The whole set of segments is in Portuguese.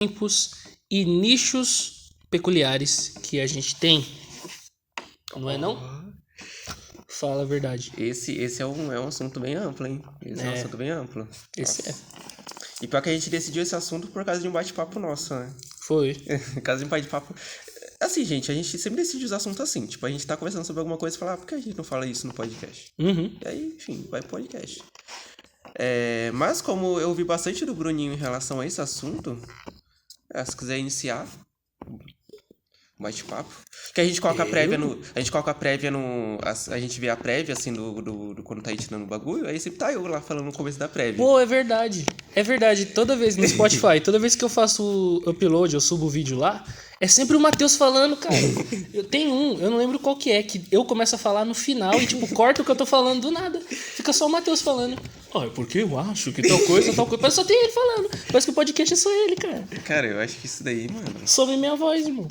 Tempos e nichos peculiares que a gente tem. Não é não? Fala a verdade. Esse é um assunto bem amplo, hein? Esse é um assunto bem amplo. Esse Nossa. E pior que a gente decidiu esse assunto por causa de um bate-papo nosso, né? Foi. Por causa de um bate-papo... Assim, gente, a gente sempre decide os assuntos assim. Tipo, a gente tá conversando sobre alguma coisa e fala, por que a gente não fala isso no podcast? Uhum. E aí, enfim, vai pro podcast. Mas como eu ouvi bastante do Bruninho em relação a esse assunto, se quiser iniciar... bate-papo. Que a gente coloca a prévia no. A gente coloca a prévia no. A gente vê a prévia, assim, do quando tá editando o bagulho, aí sempre tá eu lá falando no começo da prévia. Pô, é verdade. É verdade. Toda vez no Spotify, toda vez que eu faço o upload, eu subo o vídeo lá, é sempre o Matheus falando, cara. Eu não lembro qual que eu começo a falar no final e, tipo, corta o que eu tô falando do nada. Fica só o Matheus falando. Ó, porque eu acho que tal coisa. Mas só tem ele falando. Parece que o podcast é só ele, cara. Cara, eu acho que isso daí, mano. Soube minha voz, irmão.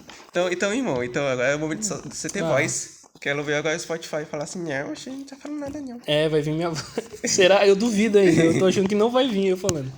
Então, irmão, agora é o momento de você ter voz. Quero ver agora o Spotify falar assim, não, a gente não tá falando nada, não. Vai vir minha voz. Será? Eu duvido ainda. Eu tô achando que não vai vir eu falando.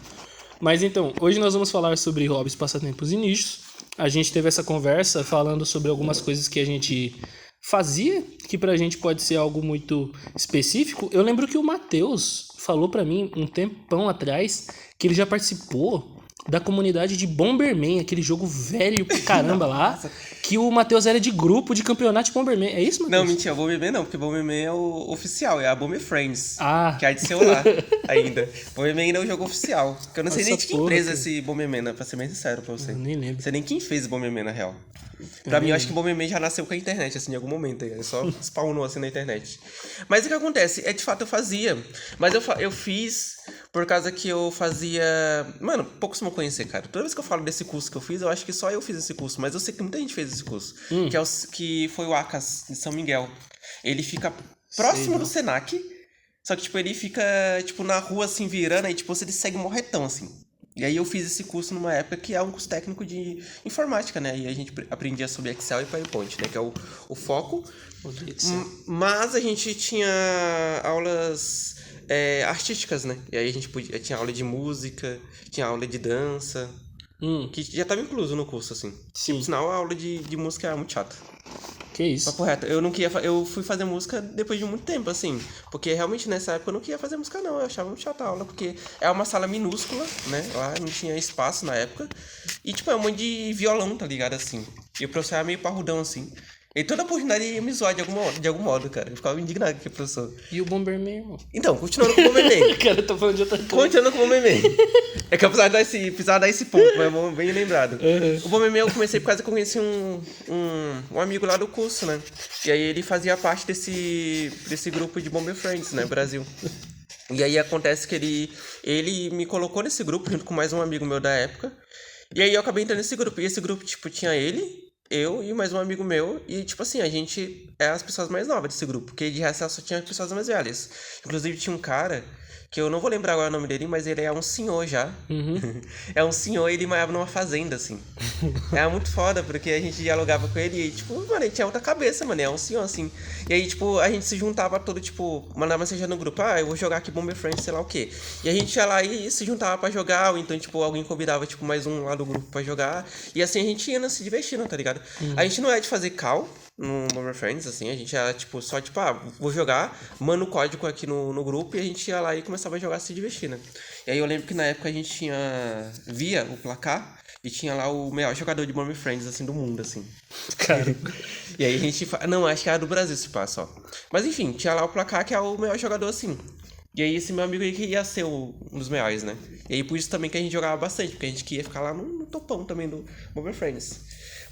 Mas então, hoje nós vamos falar sobre hobbies, passatempos e nichos. A gente teve essa conversa falando sobre algumas coisas que a gente fazia, que pra gente pode ser algo muito específico. Eu lembro que o Matheus falou pra mim um tempão atrás que ele já participou da comunidade de Bomberman, aquele jogo velho pra caramba lá, que o Matheus era de grupo de campeonato de Bomberman. É isso, Matheus? Não, mentira, Bomberman não, porque Bomberman é o oficial, é a Bomber Friends. Ah. Que é de celular ainda. Bomberman ainda é o jogo oficial. Que eu não sei nem de que empresa esse Bomberman, né, pra ser bem sincero pra você. Eu nem lembro. Não sei nem quem fez o Bomberman, na real. Pra mim, eu acho que o Bomberman já nasceu com a internet, assim, em algum momento. Ele só spawnou, assim, na internet. Mas o que acontece? De fato, eu fazia. Mas eu fiz por causa que eu fazia... Mano, poucos vão conhecer, cara. Toda vez que eu falo desse curso que eu fiz, eu acho que só eu fiz esse curso. Mas eu sei que muita gente fez esse curso. Que foi o ACAS, de São Miguel. Ele fica próximo do Senac. Só que, tipo, ele fica, tipo, na rua, assim, virando. Aí, tipo, você segue um retão, assim. E aí eu fiz esse curso numa época que é um curso técnico de informática, né? E a gente aprendia sobre Excel e PowerPoint, né? Que é o foco. Mas a gente tinha aulas artísticas, né? E aí a gente tinha aula de música, tinha aula de dança. Que já estava incluso no curso, assim. Sim. Tipo, sinal, a aula de música era muito chata. Que isso? Papo reto, eu fui fazer música depois de muito tempo, assim. Porque realmente nessa época eu não queria fazer música, não. Eu achava muito chata a aula, porque é uma sala minúscula, né? Lá não tinha espaço na época. E, tipo, é um monte de violão, tá ligado? Assim. E o professor era meio parrudão, assim. E toda oportunidade ia me zoar de algum modo, cara. Eu ficava indignado com o professor. E o Bomberman, irmão? Então, continuando com o Bomberman. Cara, eu tô falando de outra coisa. Continuando com o Bomberman. É que eu precisava dar esse ponto, mas é bem lembrado. O Bomberman eu comecei por causa que eu conheci um amigo lá do curso, né? E aí ele fazia parte desse grupo de Bomber Friends, né? Brasil. E aí acontece que ele me colocou nesse grupo junto com mais um amigo meu da época. E aí eu acabei entrando nesse grupo. E esse grupo, tipo, tinha ele, eu e mais um amigo meu. E, tipo assim, a gente é as pessoas mais novas desse grupo. Porque de resto só tinha pessoas mais velhas. Inclusive tinha um cara, que eu não vou lembrar agora o nome dele, mas ele é um senhor já. É um senhor e ele morava numa fazenda, assim. Era muito foda, porque a gente dialogava com ele e, tipo, mano, ele tinha outra cabeça, mano. É um senhor, assim. E aí, tipo, a gente se juntava todo, tipo, mandava mensagem no grupo. Eu vou jogar aqui Bomber Friends, sei lá o quê. E a gente ia lá e se juntava pra jogar, ou então, tipo, alguém convidava, tipo, mais um lá do grupo pra jogar. E assim a gente ia se divertindo, tá ligado? A gente não é de fazer call no Bomber Friends, assim, a gente era, tipo, só, tipo, vou jogar, manda o código aqui no grupo e a gente ia lá e começava a jogar se divertir, né? E aí eu lembro que na época a gente via o placar e tinha lá o melhor jogador de Bomber Friends, assim, do mundo, assim. Cara. E aí a gente... Não, acho que era do Brasil, se passa, ó. Mas enfim, tinha lá o placar que é o melhor jogador, assim. E aí esse meu amigo aí queria ser um dos melhores, né? E aí por isso também que a gente jogava bastante, porque a gente queria ficar lá no topão também do Bomber Friends.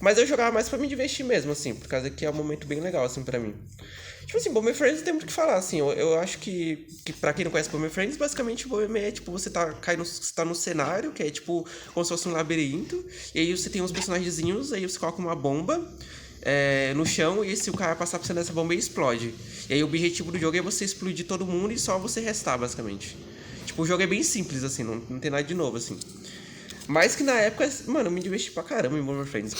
Mas eu jogava mais pra me divertir mesmo, assim, por causa que é um momento bem legal, assim, pra mim. Tipo assim, Bomber Friends tem muito o que falar, assim, eu acho que pra quem não conhece Bomber Friends, basicamente o Bomberman é, tipo, você tá no cenário, que é, tipo, como se fosse um labirinto, e aí você tem uns personagenzinhos, aí você coloca uma bomba no chão, e se o cara passar por cima dessa bomba, ele explode. E aí o objetivo do jogo é você explodir todo mundo e só você restar, basicamente. Tipo, o jogo é bem simples, assim, não tem nada de novo, assim. Mas que na época, mano, eu me diverti pra caramba em Bomber Friends.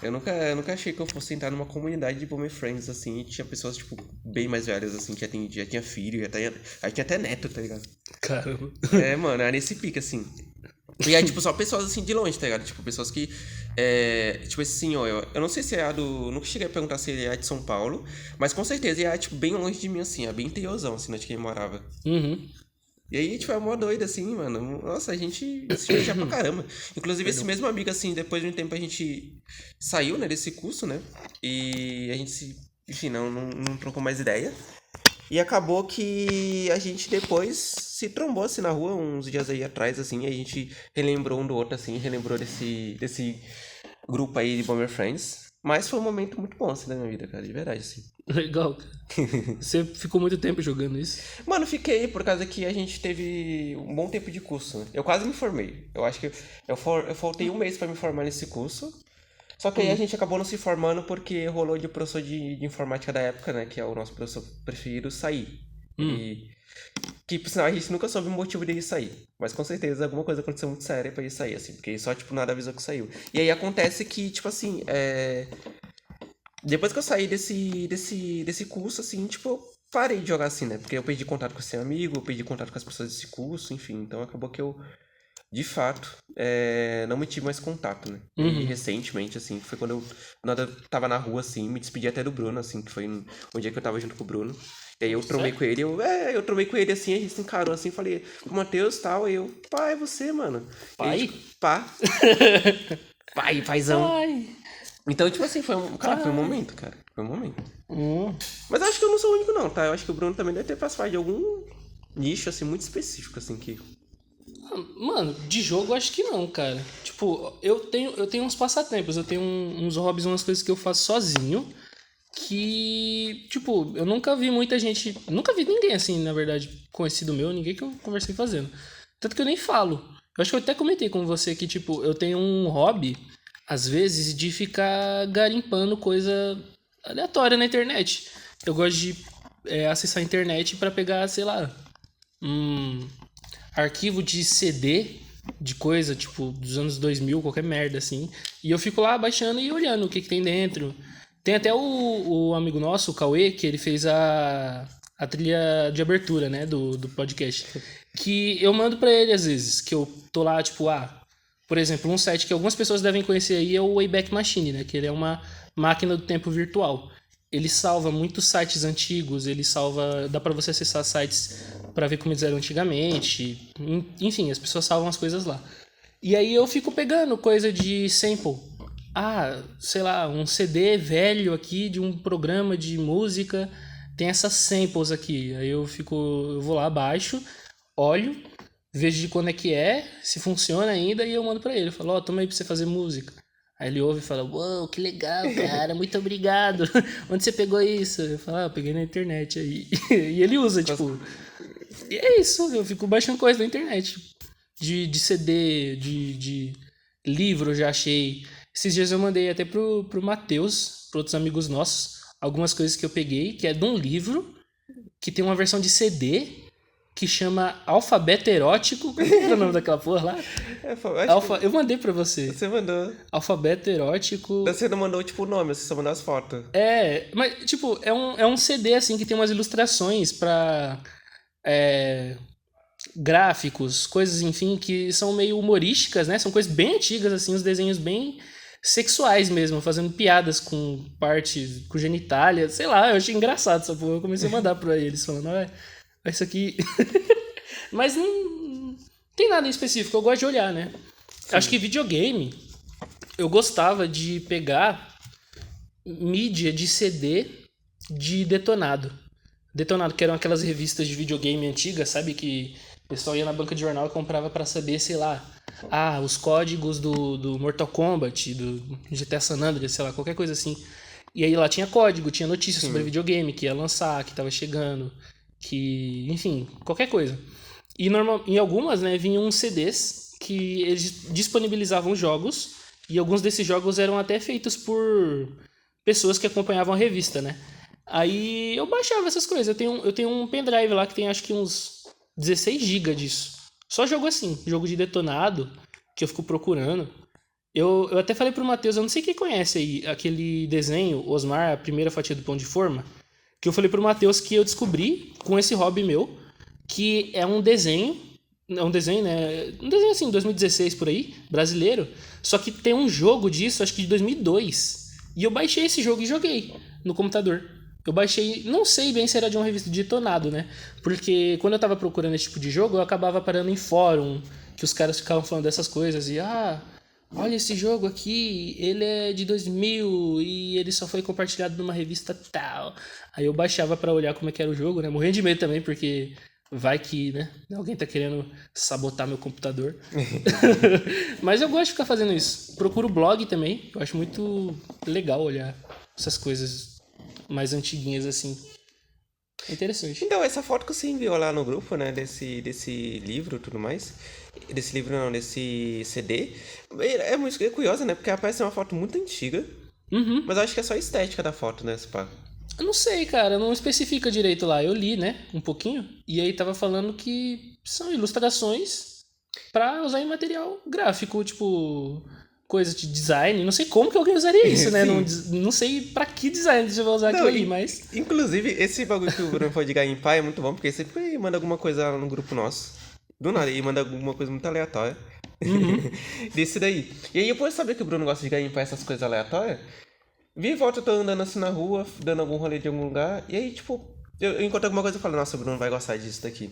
Eu nunca achei que eu fosse entrar numa comunidade de Bomber Friends, assim, e tinha pessoas, tipo, bem mais velhas, assim, que já tinha filho, aí tinha até neto, tá ligado? Caramba. Mano, era nesse pique, assim. E aí, tipo, só pessoas assim de longe, tá ligado? Tipo, pessoas que. Tipo, esse senhor, eu não sei se é nunca cheguei a perguntar se ele é de São Paulo, mas com certeza ele é, tipo, bem longe de mim, assim, é bem interiorzão, assim, onde que ele morava. Uhum. E aí, tipo, é mó doido, assim, mano. Nossa, a gente se divertia pra caramba. Inclusive, esse mesmo amigo, assim, depois de um tempo a gente saiu, né, desse curso, né? E a gente enfim, não trocou mais ideia. E acabou que a gente depois se trombou, assim, na rua, uns dias aí atrás, assim, e a gente relembrou um do outro, assim, relembrou desse grupo aí de Bomber Friends. Mas foi um momento muito bom, assim, da minha vida, cara, de verdade, assim. Legal, cara. Você ficou muito tempo jogando isso? Mano, fiquei por causa que a gente teve um bom tempo de curso, né? Eu quase me formei. Eu acho que eu faltei um mês pra me formar nesse curso. Só que aí a gente acabou não se formando porque rolou de professor de informática da época, né? Que é o nosso professor preferido, sair. E que, por sinal, a gente nunca soube o motivo dele sair. Mas com certeza alguma coisa aconteceu muito séria pra ele sair, assim. Porque ele só, tipo, nada avisou que saiu. E aí acontece que, tipo assim, depois que eu saí desse curso, assim, tipo, eu parei de jogar assim, né? Porque eu perdi contato com esse amigo, eu perdi contato com as pessoas desse curso, enfim. Então acabou que eu, de fato, não mantive mais contato, né? E recentemente, assim, foi quando eu tava na rua, assim, me despedi até do Bruno, assim, que foi um dia que eu tava junto com o Bruno. E aí eu trombei com ele, eu trombei com ele, assim, a gente se encarou, assim, falei, o Matheus, tal, e eu, pá, é você, mano. Pai? E aí, tipo, pá. Pai, paizão. Ai. Então, tipo assim, foi um momento, cara. Foi um momento. Hum. Mas eu acho que eu não sou o único, não, tá? Eu acho que o Bruno também deve ter participado de algum nicho, assim, muito específico, assim, que... Mano, de jogo eu acho que não, cara. Tipo, eu tenho uns passatempos, eu tenho uns hobbies, umas coisas que eu faço sozinho. Que, tipo, eu nunca vi muita gente. Nunca vi ninguém assim, na verdade, conhecido meu, ninguém que eu conversei fazendo. Tanto que eu nem falo. Eu acho que eu até comentei com você que, tipo, eu tenho um hobby, às vezes, de ficar garimpando coisa aleatória na internet. Eu gosto de acessar a internet pra pegar, sei lá, um arquivo de CD de coisa, tipo, dos anos 2000, qualquer merda assim. E eu fico lá baixando e olhando o que tem dentro. Tem até o amigo nosso, o Cauê, que ele fez a trilha de abertura, né, do podcast. Que eu mando pra ele às vezes, que eu tô lá, tipo, por exemplo, um site que algumas pessoas devem conhecer aí é o Wayback Machine, né, que ele é uma máquina do tempo virtual. Ele salva muitos sites antigos, dá pra você acessar sites pra ver como eles eram antigamente. Enfim, as pessoas salvam as coisas lá. E aí eu fico pegando coisa de sample. Sei lá, um CD velho aqui de um programa de música, tem essas samples aqui. Aí eu vou lá, baixo, olho, vejo de quando é, se funciona ainda, e eu mando pra ele. Eu falo, toma aí pra você fazer música. Aí ele ouve e fala, uau, que legal, cara, muito obrigado. Onde você pegou isso? Eu falo, eu peguei na internet aí. E ele usa, tipo... E é isso, eu fico baixando coisa na internet. De CD, de livro eu já achei. Esses dias eu mandei até pro Matheus, para outros amigos nossos, algumas coisas que eu peguei, que é de um livro, que tem uma versão de CD, que chama Alfabeto Erótico. Como é o nome daquela porra lá? Eu mandei pra você. Você mandou. Alfabeto Erótico. Você não mandou, tipo, o nome, você só mandou as fotos. Mas, tipo, é um CD, assim, que tem umas ilustrações pra... gráficos, coisas, enfim, que são meio humorísticas, né? São coisas bem antigas, assim, os desenhos bem sexuais mesmo, fazendo piadas com partes, com genitália, sei lá, eu achei engraçado essa porra. Eu comecei a mandar pra eles, falando, isso aqui... Mas não tem nada em específico, eu gosto de olhar, né? Sim. Acho que videogame, eu gostava de pegar mídia de CD de Detonado. Detonado, que eram aquelas revistas de videogame antigas, sabe? Que o pessoal ia na banca de jornal e comprava pra saber, sei lá, os códigos do Mortal Kombat, do GTA San Andreas, sei lá, qualquer coisa assim. E aí lá tinha código, tinha notícias sobre videogame, que ia lançar, que tava chegando, que... Enfim, qualquer coisa. E em algumas, né, vinham uns CDs que eles disponibilizavam jogos, e alguns desses jogos eram até feitos por pessoas que acompanhavam a revista, né? Aí eu baixava essas coisas. Eu tenho um pendrive lá que tem acho que uns 16 GB disso. Só jogo assim, jogo de Detonado, que eu fico procurando. Eu até falei pro Matheus, eu não sei quem conhece aí, aquele desenho, Osmar, a primeira fatia do pão de forma, que eu falei pro Matheus que eu descobri com esse hobby meu, que é um desenho É um desenho, né? Um desenho assim, 2016 por aí, brasileiro. Só que tem um jogo disso, acho que de 2002. E eu baixei esse jogo e joguei no computador. Eu baixei, não sei bem se era de uma revista de Detonado, né? Porque quando eu tava procurando esse tipo de jogo, eu acabava parando em fórum, que os caras ficavam falando dessas coisas. E, olha esse jogo aqui, ele é de 2000 e ele só foi compartilhado numa revista tal. Aí eu baixava pra olhar como é que era o jogo, né? Morrendo de medo também, porque vai que, né? Alguém tá querendo sabotar meu computador. Mas eu gosto de ficar fazendo isso. Procuro blog também. Eu acho muito legal olhar essas coisas mais antiguinhas assim. É interessante. Então, essa foto que você enviou lá no grupo, né, desse livro e tudo mais, desse livro não, desse CD, é muito curiosa, né, porque parece uma foto muito antiga, mas eu acho que é só a estética da foto, né, esse pá. Eu não sei, cara, não especifica direito lá. Eu li, né, um pouquinho, e aí tava falando que são ilustrações pra usar em material gráfico, tipo, coisa de design. Não sei como que alguém usaria isso, né? Não sei pra que design você vai usar aquilo ali, mas... Inclusive, esse bagulho que o Bruno foi de garimpar é muito bom, porque ele sempre manda alguma coisa lá no grupo nosso. Do nada, ele manda alguma coisa muito aleatória. Desse daí. E aí, depois de saber que o Bruno gosta de garimpar essas coisas aleatórias, vi e volta, eu tô andando assim na rua, dando algum rolê de algum lugar, e aí, tipo, eu encontro alguma coisa e falo, nossa, o Bruno vai gostar disso daqui.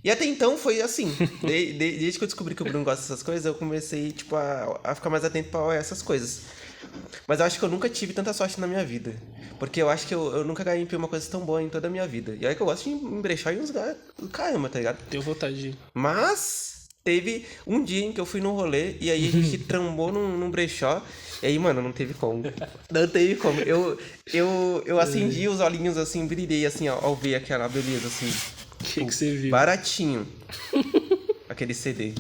E até então foi assim. Desde que eu descobri que o Bruno gosta dessas coisas, eu comecei, tipo, a ficar mais atento pra essas coisas. Mas eu acho que eu nunca tive tanta sorte na minha vida. Porque eu acho que eu nunca garimpei uma coisa tão boa em toda a minha vida. E aí que eu gosto de embrechar em uns lugares, caramba, tá ligado? Tenho vontade de... Mas teve um dia em que eu fui num rolê e aí a gente trambou num brechó. E aí, mano, não teve como. Não teve como. Eu acendi os olhinhos assim, brilhei assim ao ver aquela beleza assim. O que você viu? Baratinho. Aquele CD.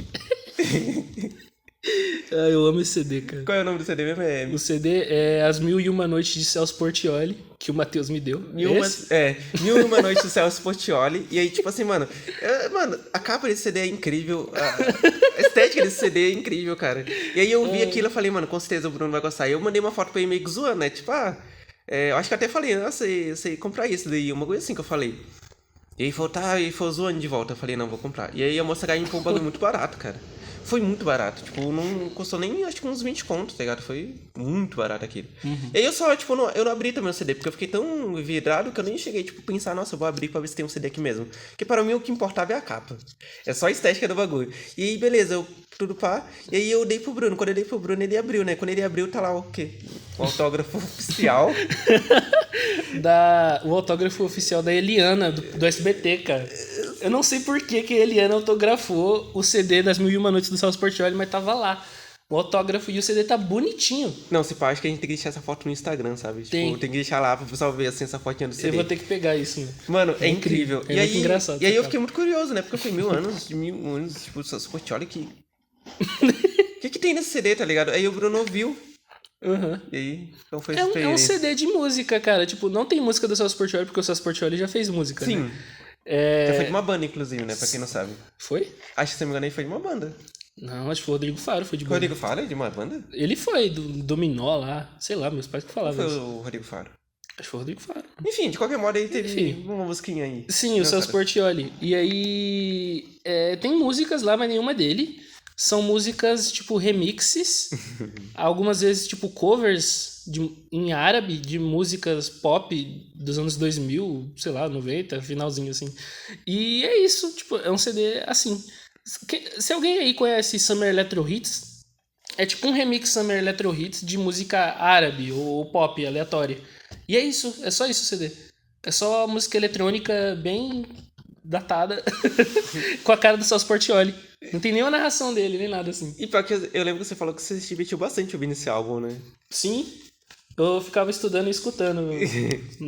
Eu amo esse CD, cara. Qual é o nome do CD mesmo? O CD é As Mil e Uma Noites de Celso Portiolli, que o Matheus me deu. Mil e Uma Noites do Celso Portiolli. E aí, tipo assim, mano, a capa desse CD é incrível. A estética desse CD é incrível, cara. E aí eu vi aquilo e falei, mano, com certeza o Bruno vai gostar. E eu mandei uma foto pra ele meio que zoando, né? Tipo, eu acho que até falei, nossa, você comprar isso daí. Uma coisa assim que eu falei. E aí falou, tá, e foi zoando de volta. Eu falei, não, vou comprar. E aí a moça garimpou um bagulho muito barato, cara. Foi muito barato, tipo, não custou nem, acho que uns 20 contos, tá ligado? Foi muito barato aquilo. E aí eu só, tipo, eu não abri também o CD, porque eu fiquei tão vidrado que eu nem cheguei, tipo, pensar, nossa, eu vou abrir pra ver se tem um CD aqui mesmo. Porque para mim o que importava é a capa. É só a estética do bagulho. E aí, beleza, eu tudo pá. E aí eu dei pro Bruno. Quando eu dei pro Bruno, ele abriu, né? Quando ele abriu, tá lá o quê? O autógrafo oficial. O autógrafo oficial da Eliana, do SBT, cara. Eu não sei por que a Eliana autografou o CD das Mil e Uma Noites do Celso Portiolli, mas tava lá. O autógrafo e o CD tá bonitinho. Não, se pá, acho que a gente tem que deixar essa foto no Instagram, sabe? Tem. Tipo, tem que deixar lá pro pessoal ver, assim, essa fotinha do CD. Eu vou ter que pegar isso, né? Mano, é incrível. É muito engraçado. E aí eu fiquei muito curioso, né? Porque foi 1000 anos, tipo, o Celso Portiolli que... O que tem nesse CD, tá ligado? Aí o Bruno ouviu. Uhum. E aí, então foi É um CD de música, cara. Tipo, não tem música do Celso Portiolli, porque o Celso Portiolli já fez música, Sim. né? Já foi de uma banda, inclusive, né? Pra quem não sabe. Foi? Acho que, se não me engano, ele foi de uma banda. Não, acho que foi o Rodrigo Faro, foi de banda. Rodrigo Faro é de uma banda? Ele foi, do Dominó lá. Sei lá, meus pais que Ou falavam foi isso. o Rodrigo Faro? Acho que foi o Rodrigo Faro. Enfim, de qualquer modo, aí teve Enfim. uma musiquinha aí. Sim, o Celso Engraçada. Portiolli. E aí tem músicas lá, mas nenhuma dele. São músicas, tipo, remixes. Algumas vezes, tipo, covers em árabe de músicas pop dos anos 2000, sei lá, 90, finalzinho, assim. E é isso, tipo, é um CD assim. Se alguém aí conhece Summer Electro Hits, é tipo um remix Summer Electro Hits de música árabe ou pop aleatória. E é isso, é só isso o CD. É só música eletrônica bem datada com a cara do Celso Portiolli. Não tem nenhuma narração dele, nem nada assim. E pior que eu lembro que você falou que você se divertiu bastante ouvindo esse álbum, né? Sim, eu ficava estudando e escutando,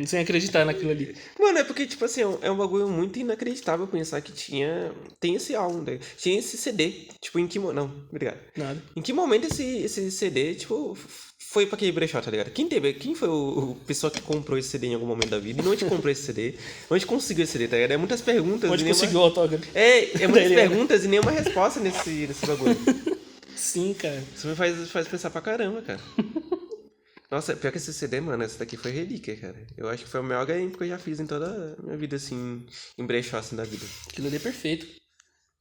sem acreditar naquilo ali. Mano, é porque, tipo assim, é um bagulho muito inacreditável pensar que tem esse álbum, né? Tinha esse CD. Tipo, em que momento... Não, obrigado. Nada. Em que momento esse CD, tipo, foi pra aquele brechó, tá ligado? Quem foi o pessoa que comprou esse CD em algum momento da vida? E onde comprou esse CD? Onde conseguiu esse CD, tá ligado? É muitas perguntas. Onde e nenhuma... conseguiu o autógrafo? É muitas perguntas e nenhuma resposta nesse bagulho. Sim, cara. Isso me faz pensar pra caramba, cara. Nossa, pior que esse CD, mano, esse daqui foi relíquia, cara. Eu acho que foi o maior garimpo que eu já fiz em toda a minha vida, assim, em brechó, assim, da vida. Aquilo ali é perfeito.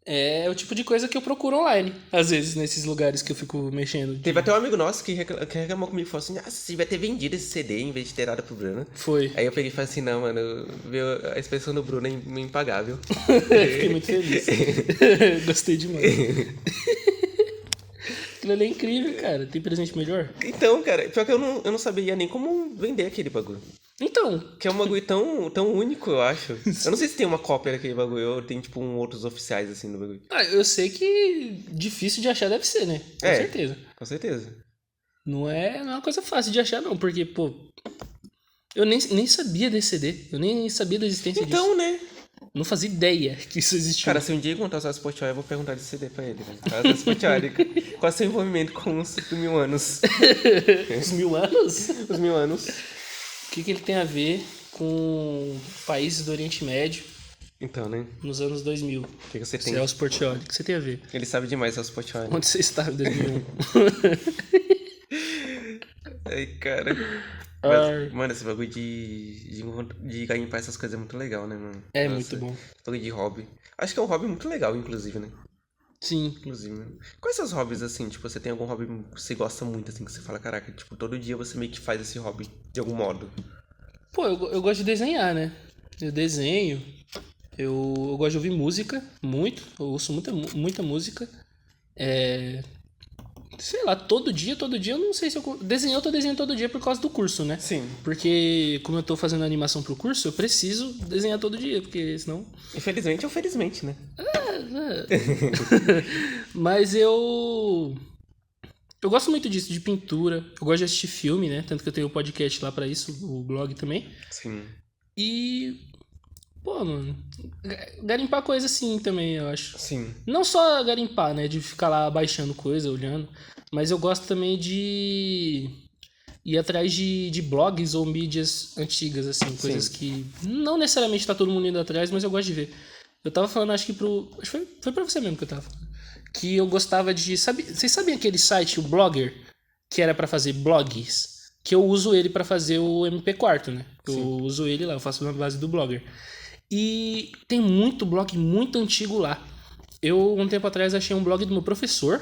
É o tipo de coisa que eu procuro online, às vezes, nesses lugares que eu fico mexendo. Teve até um amigo nosso que reclamou comigo e falou assim: você devia ter vendido esse CD em vez de ter dado pro Bruno. Foi. Aí eu peguei e falei assim: não, mano, a expressão do Bruno é impagável. Fiquei muito feliz. Gostei demais. Aquilo ali é incrível, cara. Tem presente melhor? Então, cara, pior que eu não sabia nem como vender aquele bagulho. Então. Que é um bagulho tão único, eu acho. Eu não sei se tem uma cópia daquele bagulho ou tem, tipo, outros oficiais, assim, do bagulho. Eu sei que difícil de achar deve ser, né? Com certeza. Com certeza. Não é uma coisa fácil de achar, não. Porque, pô... Eu nem sabia desse CD. Eu nem sabia da existência disso. Então, né? Não fazia ideia que isso existia. Cara, se um dia encontrar o Celso Portiolli, eu vou perguntar desse CD pra ele, velho. Cara, Celso Portiolli, qual é o seu envolvimento com os 1000 anos? Os 1000 anos? Os 1000 anos. O que ele tem a ver com países do Oriente Médio Então, né? nos anos 2000? O que você tem? Celso Portiolli. O que você tem a ver? Ele sabe demais, Celso Portiolli. Onde você estava em 2001? Ai, cara. Mas, mano, esse bagulho de garimpar essas coisas é muito legal, né, mano? É muito bom. Esse bagulho de hobby. Acho que é um hobby muito legal, inclusive, né? Sim. Inclusive, né? Quais são os hobbies, assim? Tipo, você tem algum hobby que você gosta muito, assim, que você fala, caraca, tipo, todo dia você meio que faz esse hobby, de algum modo. Pô, eu gosto de desenhar, né? Eu desenho. Eu gosto de ouvir música, muito. Eu ouço muita música. Sei lá, todo dia eu não sei se eu... Desenhar eu tô desenhando todo dia por causa do curso, né? Sim. Porque como eu tô fazendo animação pro curso, eu preciso desenhar todo dia, porque senão... Infelizmente ou felizmente, né? Mas eu gosto muito disso, de pintura. Eu gosto de assistir filme, né? Tanto que eu tenho um podcast lá pra isso, o blog também. Sim. E... Pô, mano... Garimpar coisa assim também, eu acho. Sim. Não só garimpar, né? De ficar lá baixando coisa, olhando. Mas eu gosto também de ir atrás de blogs ou mídias antigas, assim. Coisas que não necessariamente tá todo mundo indo atrás, mas eu gosto de ver. Eu tava falando, acho que foi pra você mesmo que eu tava falando. Que eu gostava de... Vocês sabiam aquele site, o Blogger? Que era pra fazer blogs? Que eu uso ele pra fazer o MP4, né? Eu uso ele lá, eu faço na base do Blogger. E tem muito blog muito antigo lá. Eu, um tempo atrás, achei um blog do meu professor,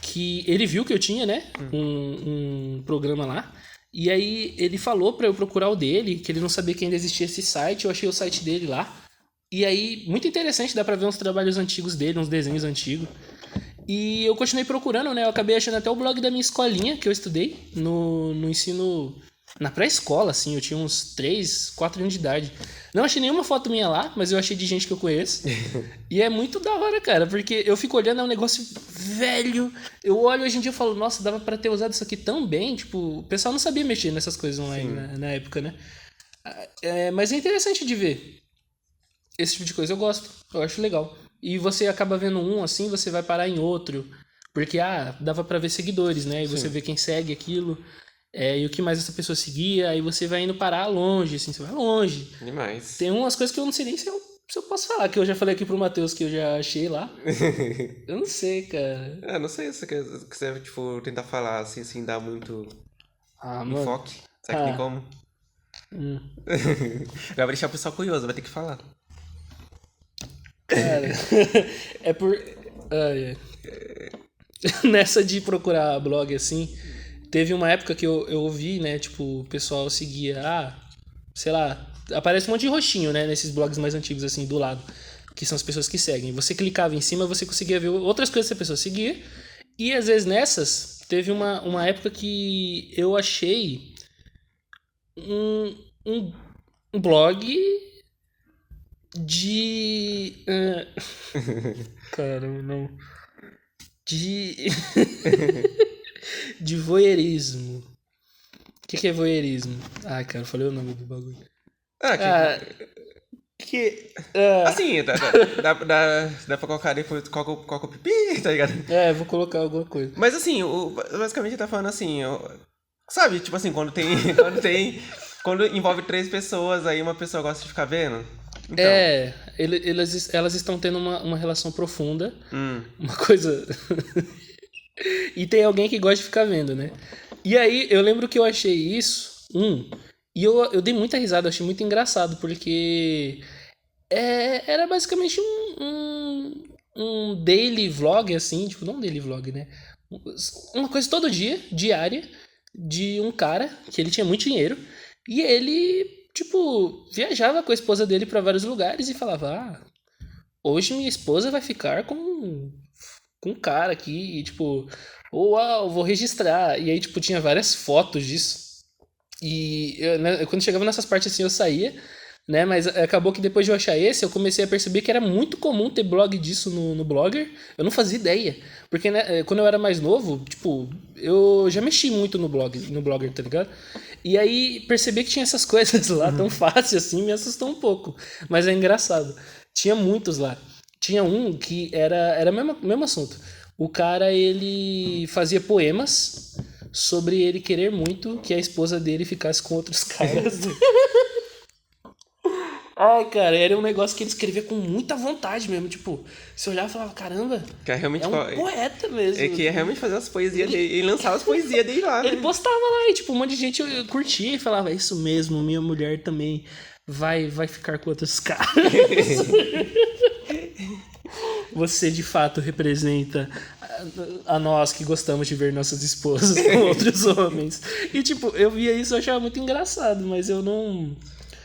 que ele viu que eu tinha, né, um programa lá. E aí ele falou pra eu procurar o dele, que ele não sabia que ainda existia esse site. Eu achei o site dele lá. E aí, muito interessante, dá pra ver uns trabalhos antigos dele, uns desenhos antigos. E eu continuei procurando, né, eu acabei achando até o blog da minha escolinha, que eu estudei no ensino... Na pré-escola, assim, eu tinha uns 3, 4 anos de idade. Não achei nenhuma foto minha lá, mas eu achei de gente que eu conheço. E é muito da hora, cara, porque eu fico olhando, é um negócio velho. Eu olho hoje em dia e falo, nossa, dava pra ter usado isso aqui tão bem. Tipo, o pessoal não sabia mexer nessas coisas online na época, né? Mas é interessante de ver. Esse tipo de coisa eu gosto, eu acho legal. E você acaba vendo um assim, você vai parar em outro. Porque, dava pra ver seguidores, né? E você vê quem segue aquilo. E o que mais essa pessoa seguia, aí você vai indo parar longe, assim, você vai longe. Demais. Tem umas coisas que eu não sei nem se eu posso falar, que eu já falei aqui pro Matheus que eu já achei lá. Eu não sei, cara. Não sei se você quiser, tipo, tentar falar assim, sem dar muito enfoque. Será que tem como? Vai deixar o pessoal curioso, vai ter que falar. Cara, é por... Nessa de procurar blog, assim... Teve uma época que eu ouvi, né, tipo, o pessoal seguia, sei lá, aparece um monte de roxinho, né, nesses blogs mais antigos, assim, do lado, que são as pessoas que seguem. Você clicava em cima, você conseguia ver outras coisas que a pessoa seguia, e às vezes nessas, teve uma época que eu achei um blog de... Caramba, não... De voyeurismo. O que é voyeurismo? Ai, cara, eu falei o nome do bagulho. Assim, dá pra colocar depois coca o pipi, tá ligado? Vou colocar alguma coisa. Mas assim, basicamente tá falando assim, sabe, tipo assim, quando envolve 3 pessoas, aí uma pessoa gosta de ficar vendo. Então. Elas estão tendo uma relação profunda, uma coisa... E tem alguém que gosta de ficar vendo, né? E aí, eu lembro que eu achei isso, e eu dei muita risada, eu achei muito engraçado, porque era basicamente um daily vlog, assim, tipo, não um daily vlog, né? Uma coisa todo dia, diária, de um cara que ele tinha muito dinheiro e ele, tipo, viajava com a esposa dele pra vários lugares e falava: Ah, hoje minha esposa vai ficar com um cara aqui, e tipo, uau, vou registrar. E aí, tipo, tinha várias fotos disso. E né, quando chegava nessas partes assim, eu saía, né? Mas acabou que depois de eu achar esse, eu comecei a perceber que era muito comum ter blog disso no Blogger. Eu não fazia ideia. Porque né, quando eu era mais novo, tipo, eu já mexi muito no Blogger, tá ligado? E aí perceber que tinha essas coisas lá tão fácil assim me assustou um pouco. Mas é engraçado. Tinha muitos lá. Tinha um que era o mesmo assunto. O cara, ele fazia poemas sobre ele querer muito que a esposa dele ficasse com outros caras. Ai, cara, era um negócio que ele escrevia com muita vontade mesmo. Tipo, você olhava e falava, caramba, Que é realmente é um poeta mesmo. É que ia realmente fazer as poesias dele. Ele lançava as poesias dele lá, né? Ele postava lá e, tipo, um monte de gente curtia e falava, é isso mesmo, minha mulher também vai ficar com outros caras. Você, de fato, representa a nós que gostamos de ver nossas esposas com outros homens. E, tipo, eu via isso e achava muito engraçado, mas eu não...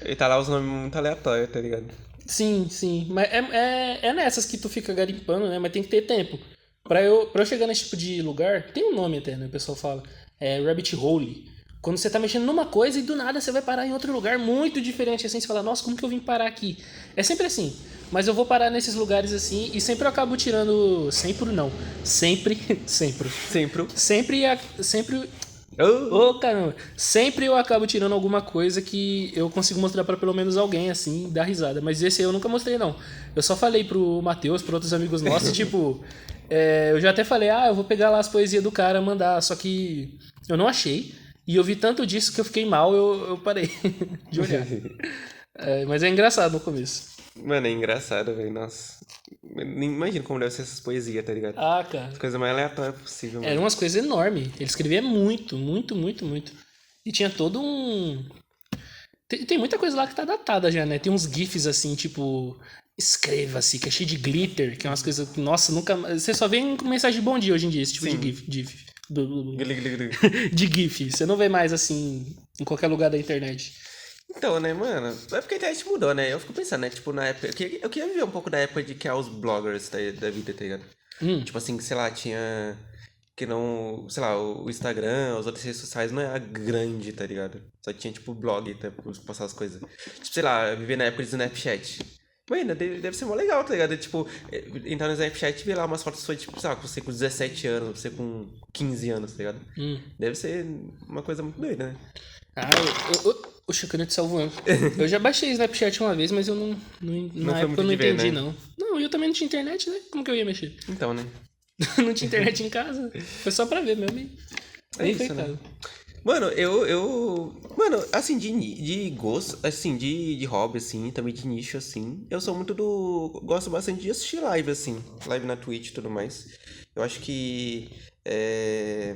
Ele tá lá os nomes muito aleatórios, tá ligado? Sim, sim. Mas é nessas que tu fica garimpando, né? Mas tem que ter tempo. Pra eu chegar nesse tipo de lugar, tem um nome até, né? O pessoal fala. É Rabbit Hole. Quando você tá mexendo numa coisa e do nada você vai parar em outro lugar muito diferente, assim, você fala, nossa, como que eu vim parar aqui? É sempre assim. Mas eu vou parar nesses lugares assim e sempre eu acabo tirando. Sempre não. Sempre. Sempre. Sempre. Ô, caramba. Sempre eu acabo tirando alguma coisa que eu consigo mostrar pra pelo menos alguém, assim, dar risada. Mas esse aí eu nunca mostrei, não. Eu só falei pro Matheus, pra outros amigos nossos, tipo... eu já até falei, eu vou pegar lá as poesias do cara, mandar. Só que eu não achei. E eu vi tanto disso que eu fiquei mal, eu parei de olhar. Mas é engraçado no começo. Mano, é engraçado, velho. Nossa. Eu nem imagino como deve ser essas poesias, tá ligado? Ah, cara. As coisas mais aleatórias possível, mano. Eram umas coisas enormes. Ele escrevia muito, muito, muito, muito. E tinha todo um... Tem muita coisa lá que tá datada já, né? Tem uns gifs assim, tipo... Escreva-se, que é cheio de glitter, que é umas coisas que, nossa, nunca... Você só vê em mensagem de bom dia hoje em dia, esse tipo Sim. de gif. De gif. Você não vê mais, assim, em qualquer lugar da internet. Então, né, mano? É porque a internet mudou, né? Eu fico pensando, né? Tipo, na época... Eu queria viver um pouco da época de que é os bloggers da vida, tá ligado? Tipo assim, sei lá, tinha... Que não... Sei lá, o Instagram, as outras redes sociais não era grande, tá ligado? Só tinha, tipo, blog, tá? Pra postar as coisas. Tipo, sei lá, viver na época do Snapchat. Mano, deve ser mó legal, tá ligado? Tipo, entrar no Snapchat e ver lá umas fotos suas, tipo, sei lá, você com 17 anos, você com 15 anos, tá ligado? Deve ser uma coisa muito doida, né? Oxe, eu te salvo. Eu já baixei Snapchat uma vez, mas eu não na época eu não entendi, não. Não, eu também não tinha internet, né? Como que eu ia mexer? Então, né? Não tinha internet em casa. Foi só pra ver mesmo. É isso, né? Mano, Mano, assim, de gosto, assim, de hobby, assim, também de nicho, assim. Eu sou muito do... Gosto bastante de assistir live, assim. Live na Twitch e tudo mais. Eu acho que... É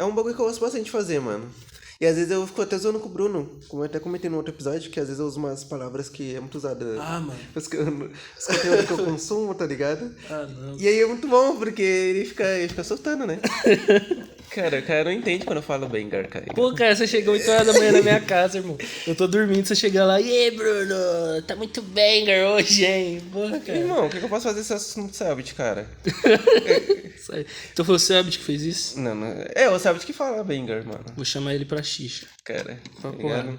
um bagulho que eu gosto bastante de fazer, mano. E às vezes eu fico até zoando com o Bruno, como eu até comentei no outro episódio, que às vezes eu uso umas palavras que é muito usada. Mano. Os conteúdos que eu consumo, tá ligado? Não. E aí é muito bom, porque ele fica soltando, né? Cara, o cara não entende quando eu falo banger, cara. Pô, cara, você chegou 8 horas da manhã na minha casa, irmão. Eu tô dormindo, você chega lá, e aí, Bruno, tá muito banger hoje, hein? Porra, cara. Irmão, o que eu posso fazer se eu não Selbit, cara? Então foi o Selbit que fez isso? Não. É o Selbit que fala banger, mano. Vou chamar ele pra xixa. Cara, tá ligado?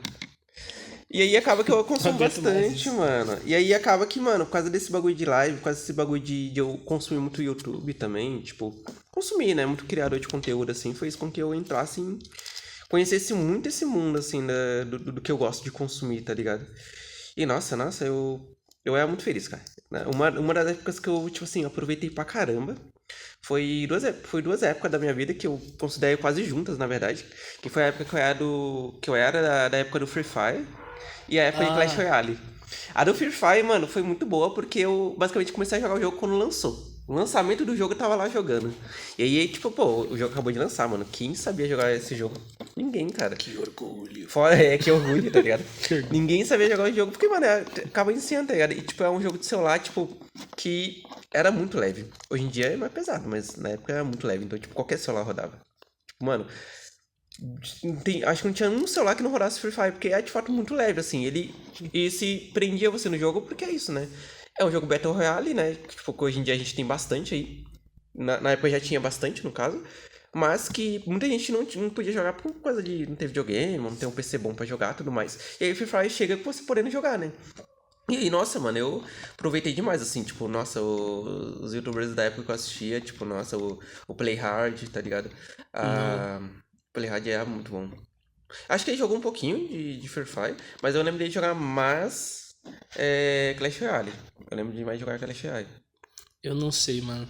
E aí acaba que eu consumo bastante, mano. E aí acaba que, mano, por causa desse bagulho de live, por causa desse bagulho de eu consumir muito YouTube também, tipo, consumir, né? Muito criador de conteúdo, assim, foi isso com que eu entrasse em... Conhecesse muito esse mundo, assim, do que eu gosto de consumir, tá ligado? E, nossa, eu era muito feliz, cara. Uma das épocas que eu, tipo assim, aproveitei pra caramba foi duas épocas da minha vida que eu considero quase juntas, na verdade. Que foi a época que eu era da época do Free Fire e a época de Clash Royale. A do Free Fire, mano, foi muito boa porque eu basicamente comecei a jogar o jogo quando lançou. O lançamento do jogo eu tava lá jogando. E aí, tipo, pô, o jogo acabou de lançar, mano. Quem sabia jogar esse jogo? Ninguém, cara. Que orgulho. Que orgulho, tá ligado? Ninguém sabia jogar o jogo porque, mano, acaba iniciando, tá ligado? E, tipo, é um jogo de celular, tipo, que era muito leve. Hoje em dia é mais pesado, mas na época era muito leve. Então, tipo, qualquer celular rodava. Tipo, mano, acho que não tinha um celular que não rodasse Free Fire, porque é de fato muito leve, assim. E se prendia você no jogo, porque é isso, né? É um jogo Battle Royale, né? Tipo, que hoje em dia a gente tem bastante aí. Na época já tinha bastante, no caso. Mas que muita gente não podia jogar por causa de não ter videogame, não ter um PC bom pra jogar e tudo mais. E aí o Free Fire chega com você podendo jogar, né? E aí, nossa, mano, eu aproveitei demais, assim, tipo, nossa, os youtubers da época que eu assistia, tipo, nossa, o Play Hard, tá ligado? Play Hard é muito bom. Acho que ele jogou um pouquinho de Free Fire, mas eu lembro dele jogar mais Clash Royale. Eu lembro de mais jogar Clash Royale. Eu não sei, mano.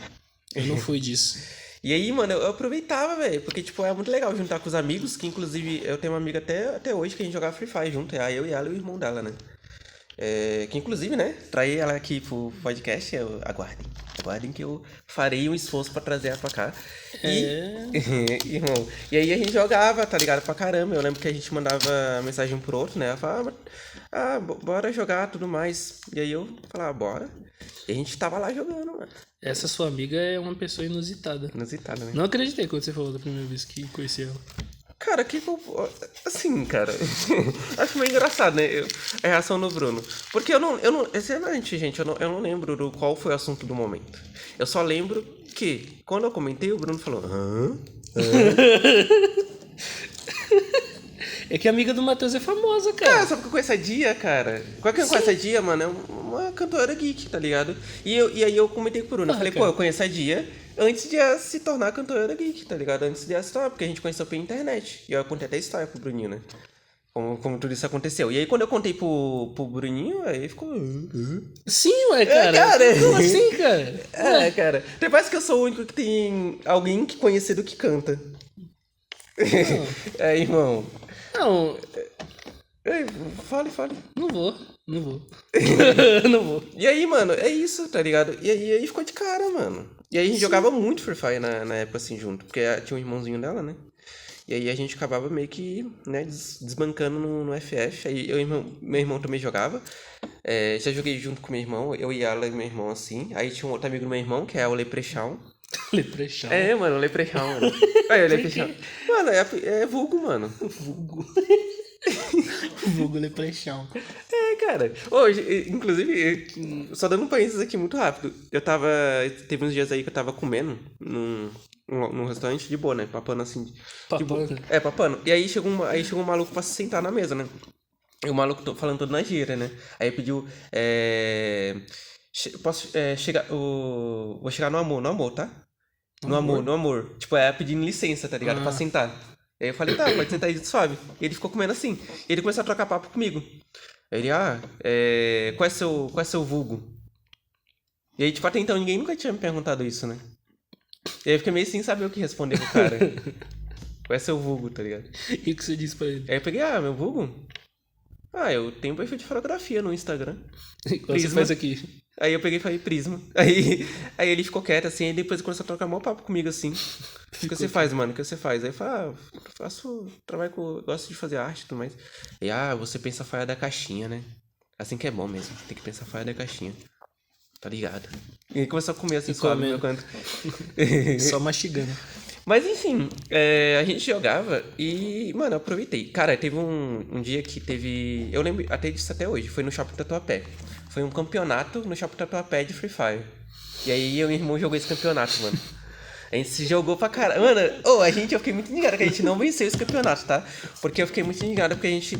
Eu não fui disso. E aí, mano, eu aproveitava, velho, porque, tipo, é muito legal juntar com os amigos, que inclusive eu tenho uma amiga até hoje que a gente jogava Free Fire junto, eu e ela e o irmão dela, né? Que inclusive, né, trair ela aqui pro podcast, aguardem que eu farei um esforço pra trazer ela pra cá. Irmão, e aí a gente jogava, tá ligado, pra caramba. Eu lembro que a gente mandava mensagem pro outro, né, ela falava, bora jogar, tudo mais. E aí eu falava, bora. E a gente tava lá jogando, mano. Essa sua amiga é uma pessoa inusitada. Inusitada, né? Não acreditei quando você falou da primeira vez que conheci ela. Cara, assim, cara, acho meio engraçado, né? A reação do Bruno. Porque eu não, sinceramente, gente, eu não lembro qual foi o assunto do momento. Eu só lembro que, quando eu comentei, o Bruno falou, É que a amiga do Matheus é famosa, cara. Sabe que eu conheço a Dia, cara? Qual que eu conheço a Dia, mano? É uma cantora geek, tá ligado? E aí eu comentei com o Bruno, eu falei, cara. eu conheço a Dia antes de ela se tornar cantora geek, tá ligado? Antes de ela se tornar, porque a gente conheceu pela internet. E eu contei até a história pro Bruninho, né? Como tudo isso aconteceu. E aí quando eu contei pro Bruninho, aí ficou... Sim, ué, cara. Como assim, cara? Cara. Até parece que eu sou o único que tem alguém que conhecido que canta. Irmão. Não. Fale. Não vou. Não vou. E aí, mano, é isso, tá ligado? E aí ficou de cara, mano. E aí a gente jogava muito Free Fire na época, assim, junto. Porque tinha um irmãozinho dela, né? E aí a gente acabava meio que, né, desbancando no FF. Aí meu irmão também jogava. Já joguei junto com meu irmão, eu e ela e meu irmão, assim. Aí tinha um outro amigo do meu irmão, que é o Leprechaun. Leprechaun? Mano, o Leprechaun, mano. O Leprechaun. Mano, é vulgo, mano. Vulgo. Vulgo Leprechaun. Cara. Hoje, inclusive, só dando um parênteses aqui muito rápido. Teve uns dias aí que eu tava comendo num restaurante de boa, né? Papando assim. Papando? Papando. E aí chegou um maluco pra se sentar na mesa, né? E o maluco falando todo na gíria, né? Aí pediu. Posso chegar. Vou chegar no amor, tá? No amor. Tipo, pedindo licença, tá ligado? Pra sentar. Aí eu falei, tá, pode sentar aí suave. E ele ficou comendo assim. E ele começou a trocar papo comigo. Aí ele, qual é seu vulgo? E aí, tipo, até então ninguém nunca tinha me perguntado isso, né? E aí eu fiquei meio sem saber o que responder pro cara. Qual é seu vulgo, tá ligado? E o que você disse pra ele? Aí eu peguei, meu vulgo? Eu tenho um perfil de fotografia no Instagram. Igual você faz aqui. Aí eu peguei e falei, Prisma. Aí ele ficou quieto, assim, e depois começou a trocar maior papo comigo, assim. O que você faz, mano? O que você faz? Aí eu falei, gosto de fazer arte e tudo mais. E, você pensa fora da caixinha, né? Assim que é bom mesmo, tem que pensar fora da caixinha. Tá ligado? E ele começou a comer assim, suave no meu canto. Só mastigando. Mas enfim, a gente jogava e, mano, eu aproveitei. Cara, teve um dia que teve... Eu lembro até disso até hoje, foi no Shopping Tatuapé. Foi um campeonato no Shopping Tatuapé de Free Fire. E aí eu e meu irmão jogou esse campeonato, mano. A gente se jogou pra caralho. Mano, eu fiquei muito indignado que a gente não venceu esse campeonato, tá? Porque eu fiquei muito indignado porque a gente...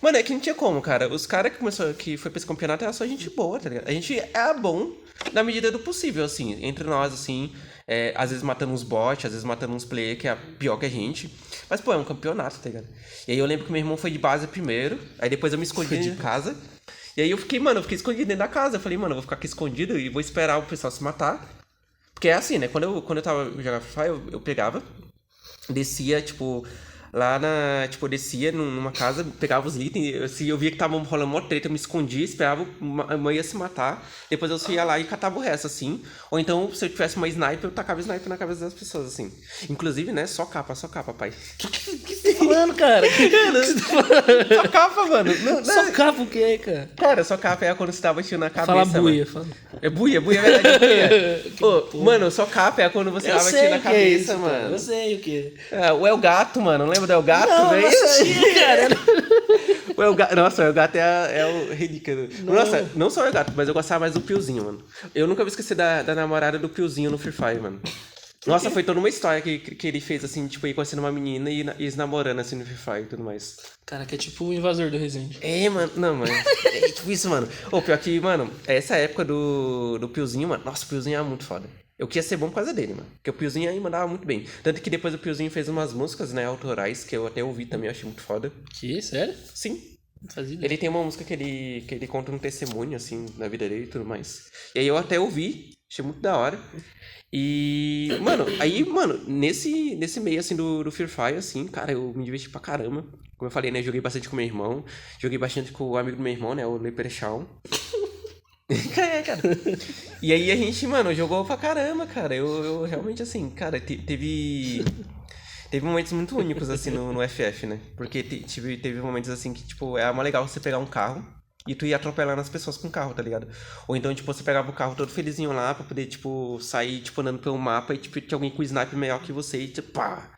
Mano, é que não tinha como, cara. Os caras que foi pra esse campeonato era só gente boa, tá ligado? A gente é bom na medida do possível, assim. Entre nós, assim... às vezes matando uns bots, às vezes matando uns players que é pior que a gente. Mas, pô, é um campeonato, tá ligado? E aí eu lembro que meu irmão foi de base primeiro. Aí depois eu me escondi de casa. E aí eu fiquei escondido dentro da casa. Eu falei, mano, eu vou ficar aqui escondido e vou esperar o pessoal se matar. Porque é assim, né? Quando eu tava jogando Free Fire, eu pegava, descia, tipo... Lá descia numa casa, pegava os itens, se eu via que tava rolando uma treta, eu me escondia, esperava a mãe ia se matar, depois eu ia lá e catava o resto, assim. Ou então, se eu tivesse uma sniper, eu tacava sniper na cabeça das pessoas, assim. Inclusive, né, só capa, pai. Que você tá falando, cara? Só capa, mano. Só capa o que, cara? Cara, só capa é quando você tava atirando na cabeça, Fala buia, mano. É buia, é verdade, é buia. Ô, mano, só capa é quando você lava aqui na cabeça, isso, mano. Eu sei o que. O El Gato, mano. Lembra do El Gato? Não, velho? cara. O El Gato, nossa, o El Gato é o relíquia. Nossa, não só o El Gato, mas eu gostava mais do Piozinho, mano. Eu nunca vou esquecer da namorada do Piozinho no Free Fire, mano. Nossa, foi toda uma história que ele fez, assim, tipo, ir conhecendo uma menina e eles namorando, assim, no Free Fire e tudo mais. Cara, que é tipo o invasor do Resident. Mano. Não, mano. É tipo isso, mano. Pior que, mano, essa época do Piozinho, mano. Nossa, o Piozinho era muito foda. Eu queria ser bom por causa dele, mano. Porque o Piozinho aí mandava muito bem. Tanto que depois o Piozinho fez umas músicas, né, autorais, que eu até ouvi também, eu achei muito foda. Que? Sério? Sim. Não fazia ideia. Ele tem uma música que ele conta um testemunho, assim, da vida dele e tudo mais. E aí eu até ouvi, achei muito da hora. E, mano, nesse meio, assim, do Free Fire, assim, cara, eu me diverti pra caramba. Como eu falei, né, joguei bastante com meu irmão. Joguei bastante com o amigo do meu irmão, né, o Leprechaun. Cara. E aí a gente, mano, jogou pra caramba, cara. Eu realmente, assim, cara, teve momentos muito únicos, assim, no FF, né? Porque teve momentos, assim, que, tipo, era mais legal você pegar um carro e tu ia atropelando as pessoas com o carro, tá ligado? Ou então, tipo, você pegava o carro todo felizinho lá pra poder, tipo, sair, tipo, andando pelo mapa e, tipo, tinha alguém com o sniper melhor que você e, tipo, pá,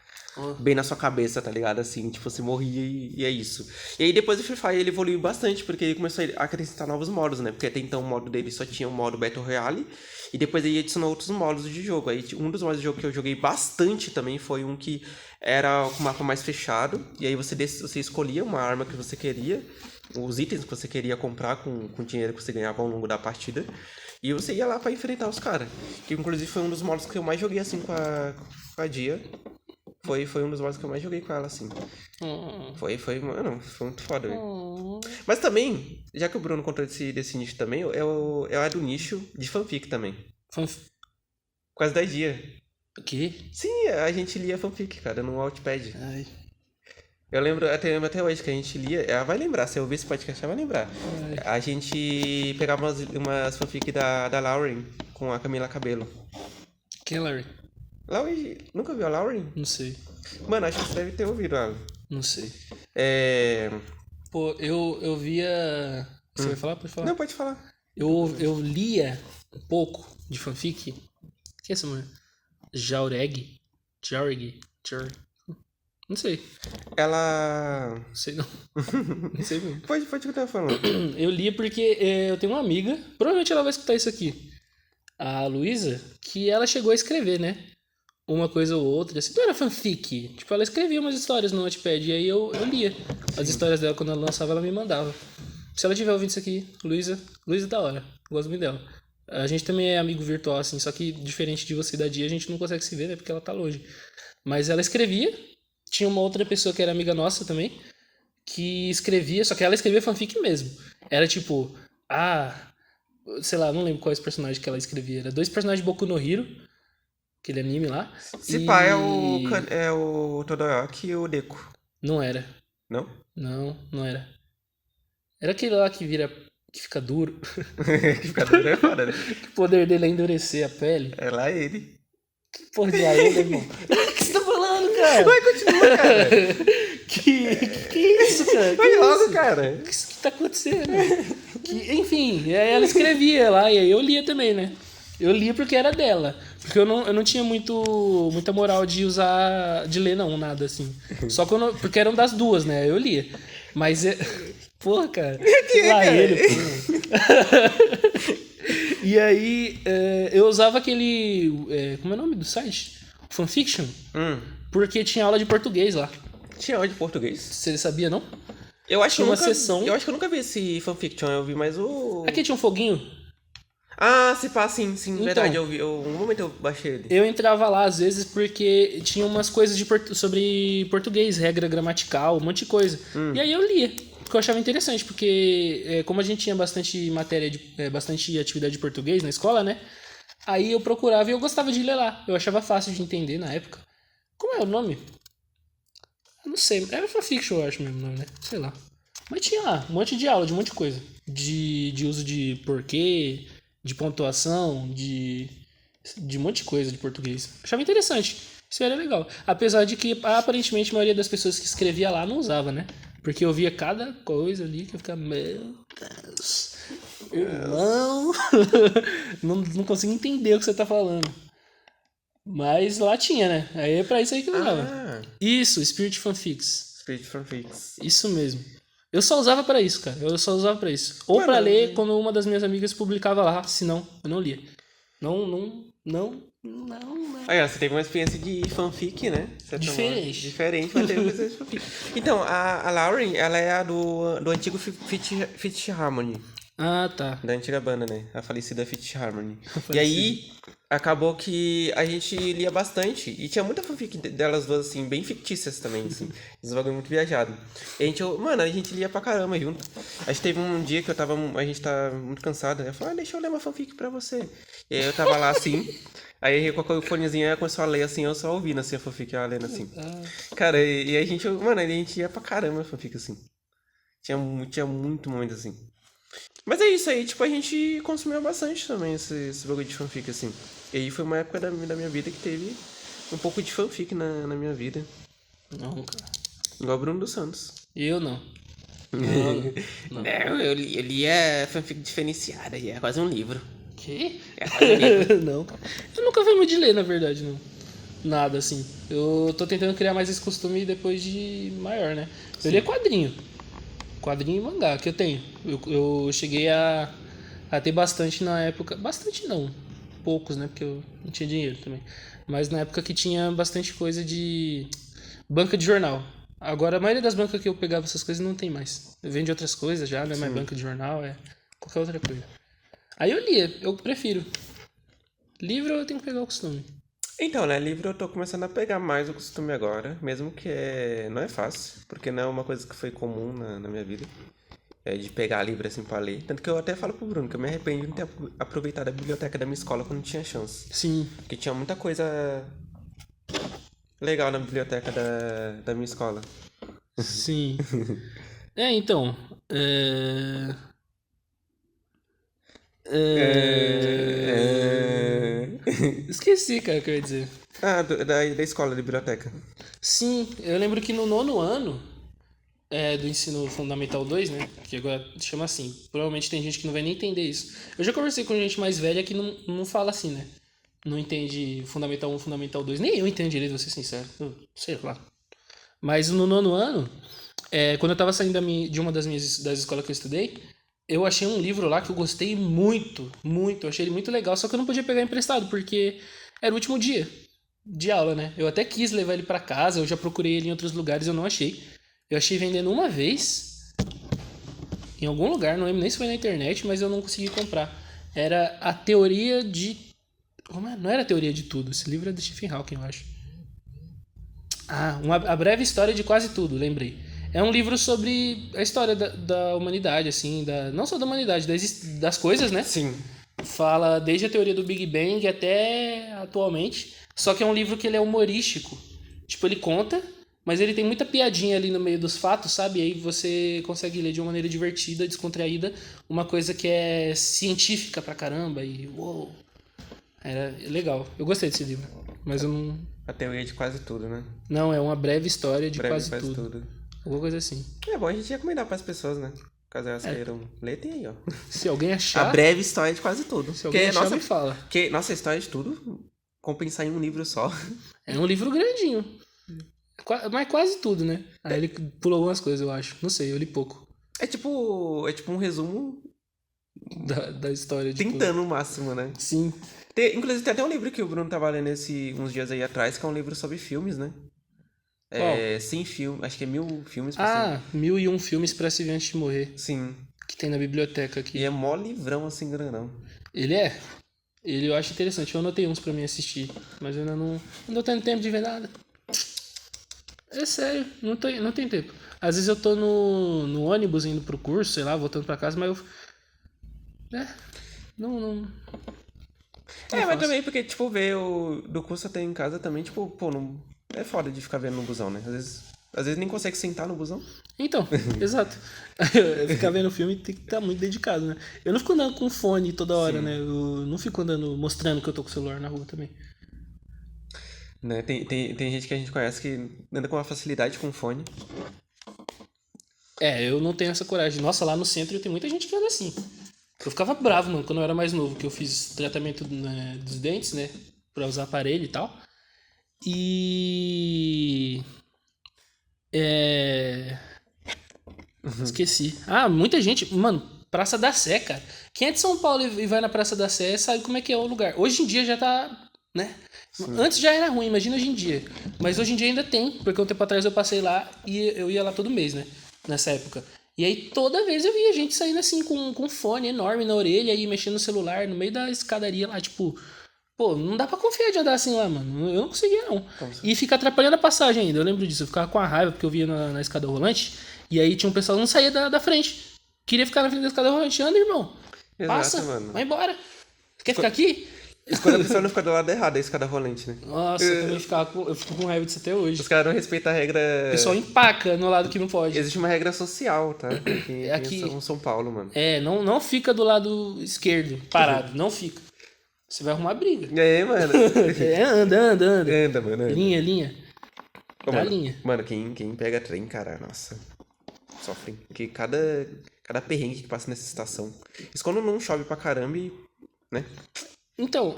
bem na sua cabeça, tá ligado? Assim, tipo, você morria e é isso. E aí, depois do Free Fire, ele evoluiu bastante, porque ele começou a acrescentar novos modos, né? Porque até então o modo dele só tinha o modo Battle Royale, e depois ele adicionou outros modos de jogo. Aí, um dos modos de jogo que eu joguei bastante também foi um que era com o mapa mais fechado, e aí você escolhia uma arma que você queria, os itens que você queria comprar com o dinheiro que você ganhava ao longo da partida, e você ia lá pra enfrentar os caras. Que inclusive foi um dos modos que eu mais joguei assim com a Dia. Foi um dos modos que eu mais joguei com ela, assim. Mano, foi muito foda, velho. Mas também, já que o Bruno contou desse nicho também, eu era do nicho de fanfic também. Por causa da Dia. O quê? Sim, a gente lia fanfic, cara, no Wattpad. Ai. Eu lembro até hoje que a gente lia. Ela vai lembrar, se eu ouvir esse podcast, ela vai lembrar. A gente pegava umas fanfic da Lauren com a Camila Cabello. Quem é Larry? Lauren, nunca viu a Lauren? Não sei. Mano, acho que você deve ter ouvido ela. Não sei. É... Pô, eu via... Você vai falar? Pode falar. Não, pode falar. Eu lia um pouco de fanfic. Que é essa mulher? Jaureg? Não sei. Ela... Não sei não. Não sei mesmo. Pode continuar falando. Eu lia porque eu tenho uma amiga, provavelmente ela vai escutar isso aqui, a Luísa, que ela chegou a escrever, né? Uma coisa ou outra, assim, não era fanfic. Tipo, ela escrevia umas histórias no Wattpad e aí eu lia. As histórias dela, quando ela lançava, ela me mandava. Se ela estiver ouvindo isso aqui, Luísa da hora. Gosto muito dela. A gente também é amigo virtual, assim, só que diferente de você da Dia, a gente não consegue se ver, né? Porque ela tá longe. Mas ela escrevia. Tinha uma outra pessoa que era amiga nossa também, que escrevia, só que ela escrevia fanfic mesmo. Era tipo, sei lá, não lembro quais personagens que ela escrevia. Era 2 personagens de Boku no Hero, aquele anime lá. Se pá, é o Todoroki e o Deku. Não era. Não? Não era. Era aquele lá que fica duro. Que fica duro é foda, né? O poder dele é endurecer a pele. É lá ele. Que porra de aranha, irmão? O que você tá falando, cara? Vai, continua, cara. Que isso, cara? Vai logo, cara. O que tá acontecendo? Enfim, ela escrevia lá e aí eu lia também, né? Eu lia porque era dela. Porque eu não tinha muita moral de ler não, nada assim. Só porque eram das duas, né? Eu lia. Mas, porra, cara. Lá cara? ele, pô. E aí, eu usava aquele... como é o nome do site? Fanfiction. Porque tinha aula de português lá. Tinha aula de português? Você sabia, não? Eu acho tinha uma sessão. Eu acho que eu nunca vi esse fanfiction, eu vi mais o... Aqui tinha um foguinho. Se pá, sim, então, verdade, eu vi. Um momento eu baixei ele. Eu entrava lá, às vezes, porque tinha umas coisas sobre português, regra gramatical, um monte de coisa. E aí eu lia, porque eu achava interessante, porque como a gente tinha bastante matéria, bastante atividade de português na escola, né? Aí eu procurava e eu gostava de ler lá. Eu achava fácil de entender na época. Como é o nome? Eu não sei, era fanfiction, eu acho mesmo, não, né? Sei lá. Mas tinha lá um monte de aula, de um monte de coisa. De uso de porquê, de pontuação, de um monte de coisa de português. Achava interessante. Isso era legal. Apesar de que, aparentemente, a maioria das pessoas que escrevia lá não usava, né? Porque eu via cada coisa ali que eu ficava, meu Deus. Irmão, não consigo entender o que você tá falando. Mas lá tinha, né? Aí é pra isso aí que eu usava. Isso, Spirit Fanfics. Spirit Fanfics. Isso mesmo. Eu só usava pra isso, cara. Eu só usava pra isso. Ou Mano, pra ler quando uma das minhas amigas publicava lá, senão eu não lia. Não. Aí, ó, você teve uma experiência de fanfic, né? Você Diferente. Diferente, mas teve uma experiência de fanfic. Então, a Lauren, ela é a do antigo Fifth Harmony. Ah, tá. Da antiga banda, né? A falecida Fifth Harmony. E aí, acabou que a gente lia bastante. E tinha muita fanfic delas duas, assim, bem fictícias também, assim. Esse bagulho muito viajado. E a gente lia pra caramba junto. A gente teve um dia que a gente tá muito cansado, né? Eu falei, deixa eu ler uma fanfic pra você. E aí eu tava lá, assim... Aí eu coloquei o fonezinho e começou a ler assim, eu só ouvindo assim a fanfic, ela lendo assim. Cara, e a gente, mano, a gente ia pra caramba a fanfic assim. Tinha muito momento assim. Mas é isso aí, tipo, a gente consumiu bastante também esse bagulho de fanfic assim. E aí foi uma época da minha vida que teve um pouco de fanfic na minha vida. Não, cara. Igual o Bruno dos Santos. Eu não. Não, eu lia fanfic diferenciada, e é quase um livro. Que? É quase um livro. Não, cara. Eu nunca fui muito de ler, na verdade, não. Nada, assim. Eu tô tentando criar mais esse costume depois de maior, né? Eu lia quadrinho. Quadrinho e mangá, que eu tenho. Eu cheguei a ter bastante na época. Bastante não. Poucos, né? Porque eu não tinha dinheiro também. Mas na época que tinha bastante coisa de banca de jornal. Agora, a maioria das bancas que eu pegava essas coisas não tem mais. Vende outras coisas já, não é mais banca de jornal, é qualquer outra coisa. Aí eu lia, eu prefiro. Livro eu tenho que pegar o costume. Então, né, livro eu tô começando a pegar mais o costume agora, mesmo que não é fácil, porque não é uma coisa que foi comum na minha vida, de pegar livro assim pra ler. Tanto que eu até falo pro Bruno que eu me arrependo de não ter aproveitado a biblioteca da minha escola quando tinha chance. Sim. Porque tinha muita coisa legal na biblioteca da minha escola. Sim. Então. Esqueci, cara, o que eu ia dizer. Da escola, da biblioteca. Sim, eu lembro que no 9º ano do ensino fundamental 2, né? Que agora chama assim. Provavelmente tem gente que não vai nem entender isso. Eu já conversei com gente mais velha que não fala assim, né? Não entende Fundamental 1, Fundamental 2. Nem eu entendo direito, vou ser sincero. Eu sei lá. Mas no 9º ano, quando eu tava saindo de uma das escolas que eu estudei, eu achei um livro lá que eu gostei muito, muito. Eu achei ele muito legal, só que eu não podia pegar emprestado, porque era o último dia de aula, né? Eu até quis levar ele pra casa, eu já procurei ele em outros lugares, eu não achei. Eu achei vendendo uma vez, em algum lugar, não lembro nem se foi na internet, mas eu não consegui comprar. Era a teoria de... Não era a teoria de tudo, esse livro é do Stephen Hawking, eu acho. A breve história de quase tudo, lembrei. É um livro sobre a história da humanidade, assim, não só da humanidade, das coisas, né? Sim. Fala desde a teoria do Big Bang até atualmente. Só que é um livro que ele é humorístico. Tipo, ele conta, mas ele tem muita piadinha ali no meio dos fatos, sabe? E aí você consegue ler de uma maneira divertida, descontraída, uma coisa que é científica pra caramba e uou. Era legal. Eu gostei desse livro, mas eu não... A teoria de quase tudo, né? Não, é uma breve história de quase tudo. tudo. Alguma coisa assim. É bom a gente recomendar pras pessoas, né? Caso elas queiram ler, tem aí, ó. Se alguém achar... A breve história de quase tudo. Se alguém achar, me fala. Porque nossa história de tudo, compensar em um livro só. É um livro grandinho. Mas quase tudo, né? Aí ele pulou algumas coisas, eu acho. Não sei, eu li pouco. É tipo um resumo... Da história de tentando o máximo, né? Sim. Inclusive tem até um livro que o Bruno tava lendo uns dias aí atrás, que é um livro sobre filmes, né? Qual? 100 filmes, acho que é 1000 filmes. 1001 filmes pra se ver antes de morrer. Sim. Que tem na biblioteca aqui. E é mó livrão assim, grandão. Ele é? Ele eu acho interessante. Eu anotei uns pra mim assistir. Mas eu ainda não tô tendo tempo de ver nada. É sério, não tem tempo. Às vezes eu tô no ônibus indo pro curso, sei lá, voltando pra casa, mas eu... Não mas também porque, tipo, ver do curso até em casa também, tipo, pô, não... É foda de ficar vendo no busão, né? Às vezes nem consegue sentar no busão. Então, exato. Ficar vendo filme tem que estar muito dedicado, né? Eu não fico andando com fone toda hora, né? Eu não fico andando mostrando que eu tô com o celular na rua também. Né? Tem gente que a gente conhece que anda com uma facilidade com fone. Eu não tenho essa coragem. Nossa, lá no centro tem muita gente que anda assim. Eu ficava bravo, mano, quando eu era mais novo, que eu fiz tratamento, né, dos dentes, né? Pra usar aparelho e tal. E. É. Esqueci. Ah, muita gente. Mano, Praça da Sé, cara. Quem é de São Paulo e vai na Praça da Sé sabe como é que é o lugar. Hoje em dia já tá, né? Antes já era ruim, imagina hoje em dia. Mas hoje em dia ainda tem, porque um tempo atrás eu passei lá e eu ia lá todo mês, né? Nessa época. E aí toda vez eu via gente saindo assim com um fone enorme na orelha e mexendo no celular no meio da escadaria lá, tipo. Pô, não dá pra confiar de andar assim lá, mano. Eu não conseguia, não. E fica atrapalhando a passagem ainda. Eu lembro disso. Eu ficava com a raiva porque eu via na escada rolante. E aí tinha um pessoal que não saía da frente. Queria ficar na frente da escada rolante. Anda, irmão. Exato, Passa, mano. vai embora. Quer ficar aqui? Escolha a pessoa não ficar do lado errado da escada rolante, né? Nossa, eu também eu fico com raiva disso até hoje. Os caras não respeitam a regra. O pessoal empaca no lado que não pode. Existe uma regra social, tá? Aqui Aqui- em São Paulo, mano. Não fica do lado esquerdo, parado. Não fica. Você vai arrumar briga. É, mano. Anda. Anda, mano. Anda. Linha. Ô, Dá mano, linha. Mano, quem pega trem, cara, nossa. Sofre. Porque cada perrengue que passa nessa estação. Isso quando não chove pra caramba e. Né? Então,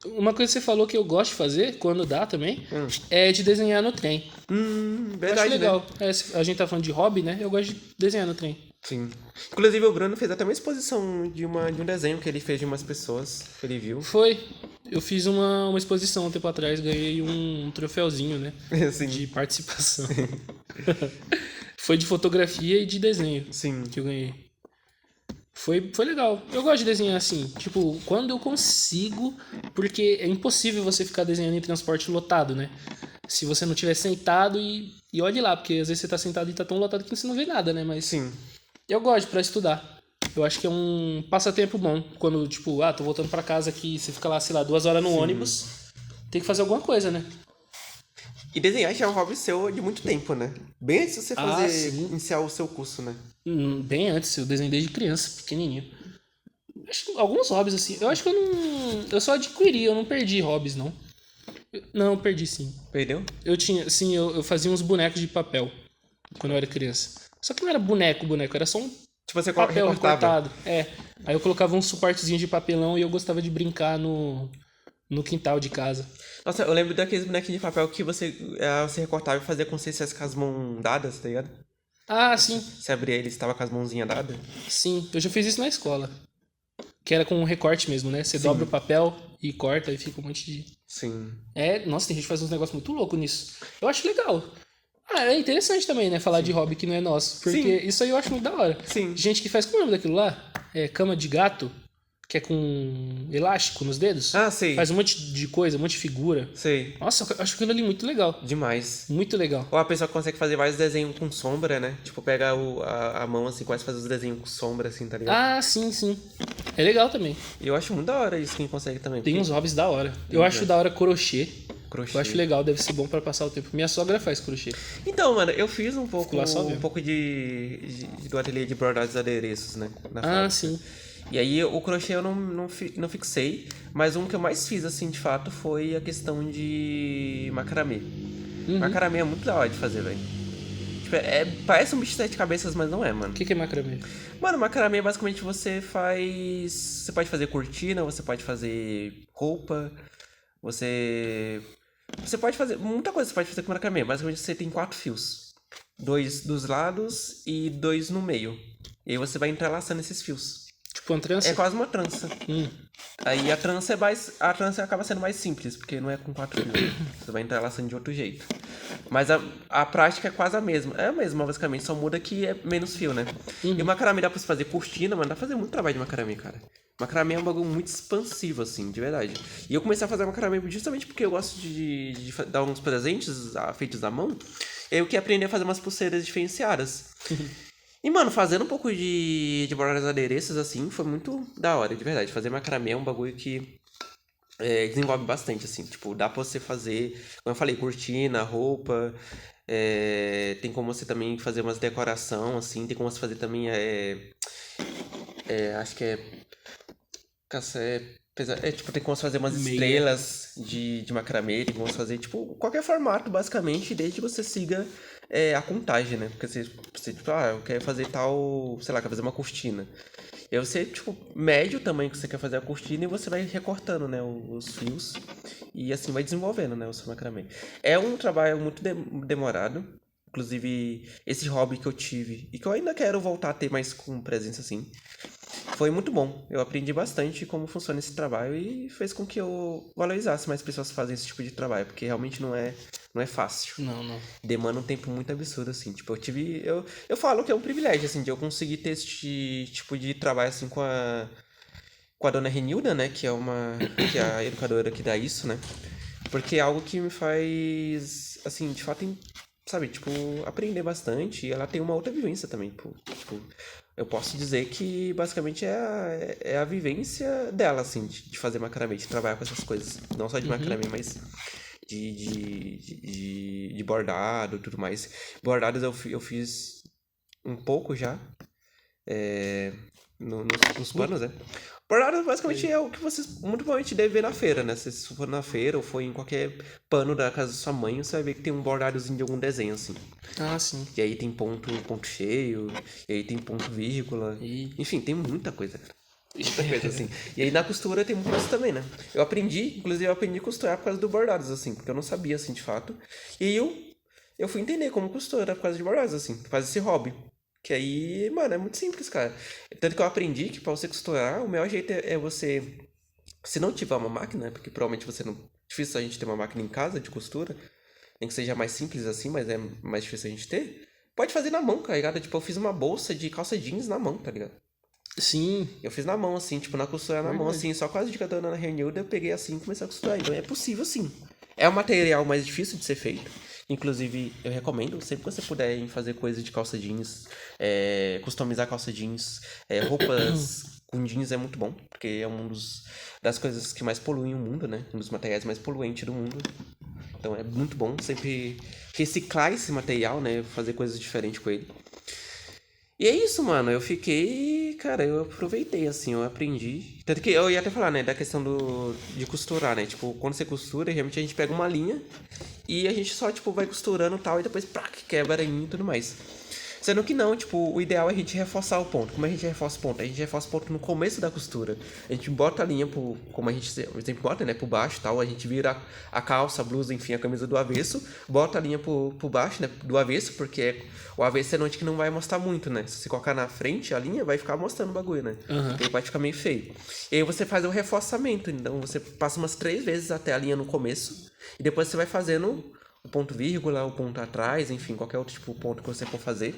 uma coisa que você falou que eu gosto de fazer, quando dá também, é de desenhar no trem. Eu Verdade, acho legal. né? A gente tá falando de hobby, né? Eu gosto de desenhar no trem. Sim. Inclusive o Bruno fez até uma exposição de um desenho que ele fez de umas pessoas que ele viu. Foi. Eu fiz uma exposição um tempo atrás, ganhei um troféuzinho, né? Sim. De participação. Foi de fotografia e de desenho Sim. que eu ganhei. Foi legal. Eu gosto de desenhar assim, tipo, quando eu consigo, porque é impossível você ficar desenhando em transporte lotado, né? Se você não estiver sentado e olhe lá, porque às vezes você tá sentado e tá tão lotado que você não vê nada, né? Mas Sim. eu gosto pra estudar. Eu acho que é um passatempo bom. Quando, tipo, tô voltando pra casa aqui, você fica lá, sei lá, 2 horas no ônibus, tem que fazer alguma coisa, né? E desenhar já é um hobby seu de muito tempo, né? Bem antes de você Sim. iniciar o seu curso, né? Bem antes, eu desenhei desde criança, pequenininho. Acho que alguns hobbies, assim. Eu acho que eu não. Eu só adquiri, eu não perdi hobbies, não. Não, perdi sim. Perdeu? Eu tinha. Sim, eu fazia uns bonecos de papel quando eu era criança. Só que não era boneco, era só um Tipo, você papel recortava. recortado. Aí eu colocava um suportezinho de papelão e eu gostava de brincar no quintal de casa. Nossa, eu lembro daqueles bonequinhos de papel que você recortava e fazia com você com as mãos dadas, tá ligado? Ah, sim. Você abria ele, estava com as mãozinhas dadas. Sim, eu já fiz isso na escola. Que era com um recorte mesmo, né? Você dobra o papel e corta e fica um monte de... Sim. Nossa, tem gente que faz uns negócios muito loucos nisso. Eu acho legal. É interessante também, né? Falar de hobby que não é nosso. Porque isso aí eu acho muito da hora. Sim. Gente que faz, como é o nome daquilo lá? Cama de gato, que é com elástico nos dedos. Ah, sei. Faz um monte de coisa, um monte de figura. Sei. Nossa, eu acho aquilo ali muito legal. Demais. Muito legal. Ou a pessoa consegue fazer vários desenhos com sombra, né? Tipo, pega a mão assim, quase fazer os desenhos com sombra, assim, tá ligado? Ah, sim. É legal também. E eu acho muito da hora isso quem consegue também. Tem porque uns hobbies da hora. Eu acho da hora crochê. crochê. Eu acho legal, deve ser bom pra passar o tempo. Minha sogra faz crochê. Então, mano, eu fiz um pouco lá só vendo. do ateliê de bordados adereços, né? Na fábrica. Sim. E aí o crochê eu não fixei, mas um que eu mais fiz, assim, de fato, foi a questão de macramê. Macramê é muito da hora de fazer, velho. Tipo, parece um bicho de 7 cabeças, mas não é, mano. O que é macramê? Mano, macramê basicamente você faz... Você pode fazer cortina, você pode fazer roupa, você pode fazer... Muita coisa você pode fazer com macramê. Basicamente você tem 4 fios. 2 dos lados e 2 no meio. E aí você vai entrelaçando esses fios. Tipo uma trança? É quase uma trança. Aí a trança acaba sendo mais simples, porque não é com 4 fios. Você vai entrelaçando de outro jeito. Mas a prática é quase a mesma. É a mesma, basicamente, só muda que é menos fio, né? E o macramê dá pra você fazer cortina, mas dá pra fazer muito trabalho de macramê, cara. Macramê é um bagulho muito expansivo, assim, de verdade. E eu comecei a fazer macramê justamente porque eu gosto de dar uns presentes feitos à mão. E aí eu queria aprender a fazer umas pulseiras diferenciadas. E, mano, fazendo um pouco de bordados adereços, assim, foi muito da hora, de verdade. Fazer macramê é um bagulho que desenvolve bastante, assim. Tipo, dá pra você fazer, como eu falei, cortina, roupa. Tem como você também fazer umas decoração, assim. Tem como você fazer também, acho que tipo, tem como você fazer umas estrelas de macramê. Tem como você fazer, tipo, qualquer formato, basicamente, desde que você siga... a contagem, né? Porque você tipo, eu quero fazer tal, sei lá, quero fazer uma cortina. E aí você, tipo, mede o tamanho que você quer fazer a cortina e você vai recortando, né, os fios. E assim vai desenvolvendo, né, o seu macramê. É um trabalho muito demorado. Inclusive, esse hobby que eu tive e que eu ainda quero voltar a ter mais com presença, assim, foi muito bom. Eu aprendi bastante como funciona esse trabalho e fez com que eu valorizasse mais pessoas que fazem esse tipo de trabalho, porque realmente não é fácil. Não. Demanda um tempo muito absurdo, assim. Tipo, eu falo que é um privilégio, assim, de eu conseguir ter esse tipo de trabalho, assim, com a dona Renilda, né, que é a educadora que dá isso, né, porque é algo que me faz, assim, de fato, sabe, tipo, aprender bastante, e ela tem uma outra vivência também, pô. Tipo, eu posso dizer que basicamente é a vivência dela, assim, de fazer macramê, de trabalhar com essas coisas. Não só de macramê, mas de bordado e tudo mais. Bordados eu fiz um pouco já, nos panos, né? Bordado basicamente é o que vocês muito provavelmente devem ver na feira, né? Se for na feira ou for em qualquer pano da casa da sua mãe, você vai ver que tem um bordadozinho de algum desenho, assim. Ah, sim. E aí tem ponto cheio, e aí tem ponto vírgula. Enfim, tem muita coisa, cara. Muita coisa, assim. E aí na costura tem muito isso também, né? Inclusive eu aprendi a costurar por causa do bordados, assim, porque eu não sabia, assim, de fato. E aí eu fui entender como costura por causa de bordados, assim, por causa desse hobby. Que aí, mano, é muito simples, cara. Tanto que eu aprendi que pra você costurar, o melhor jeito é você. Se não tiver uma máquina, né? Porque provavelmente você não. Difícil a gente ter uma máquina em casa de costura. Nem que seja mais simples assim, mas é mais difícil a gente ter. Pode fazer na mão, tá ligado? Tipo, eu fiz uma bolsa de calça jeans na mão, tá ligado? Sim. Eu fiz na mão, assim, tipo, na costura na mão, assim, só com as dicas da Dona Renilda, eu peguei assim e comecei a costurar. Então é possível, sim. É um material mais difícil de ser feito. Inclusive, eu recomendo, sempre que você puder ir fazer coisa de calça jeans, customizar calça jeans, roupas com jeans é muito bom, porque é das coisas que mais poluem o mundo, né? Um dos materiais mais poluentes do mundo. Então é muito bom sempre reciclar esse material, né? Fazer coisas diferentes com ele. E é isso, mano. Cara, eu aproveitei, assim, eu aprendi. Tanto que eu ia até falar, né, da questão de costurar, né? Tipo, quando você costura, realmente a gente pega uma linha e a gente só, tipo, vai costurando e tal, e depois, quebra e tudo mais. Sendo que não, tipo, o ideal é a gente reforçar o ponto. Como a gente reforça o ponto? A gente reforça o ponto no começo da costura. A gente bota a linha como a gente sempre bota, né, por baixo e tal. A gente vira a calça, a blusa, enfim, a camisa do avesso. Bota a linha por baixo, né, do avesso, porque o avesso é onde que não vai mostrar muito, né? Se você colocar na frente, a linha vai ficar mostrando o bagulho, né? E aí vai ficar meio feio. E aí você faz o reforçamento. Então você passa umas 3 vezes até a linha no começo. E depois você vai fazendo o ponto vírgula, o ponto atrás, enfim, qualquer outro tipo de ponto que você for fazer.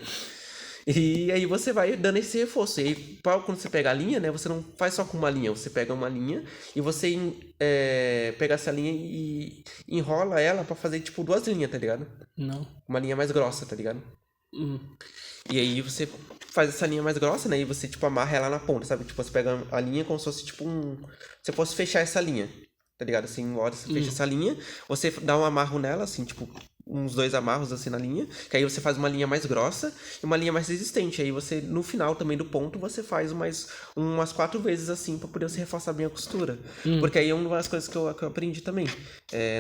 E aí você vai dando esse reforço. E aí, quando você pega a linha, né, você não faz só com uma linha, você pega uma linha e você pega essa linha e enrola ela pra fazer, tipo, 2 linhas, tá ligado? Não. Uma linha mais grossa, tá ligado? E aí você faz essa linha mais grossa, né, e você, tipo, amarra ela na ponta, sabe? Tipo, você pega a linha como se fosse, tipo, você fosse fechar essa linha. Tá ligado? Assim, uma hora você fecha essa linha, você dá um amarro nela, assim, tipo, uns 2 amarros assim na linha, que aí você faz uma linha mais grossa e uma linha mais resistente. Aí você, no final também do ponto, você faz umas 4 vezes assim, pra poder você reforçar bem a costura. Porque aí é uma das coisas que eu aprendi também.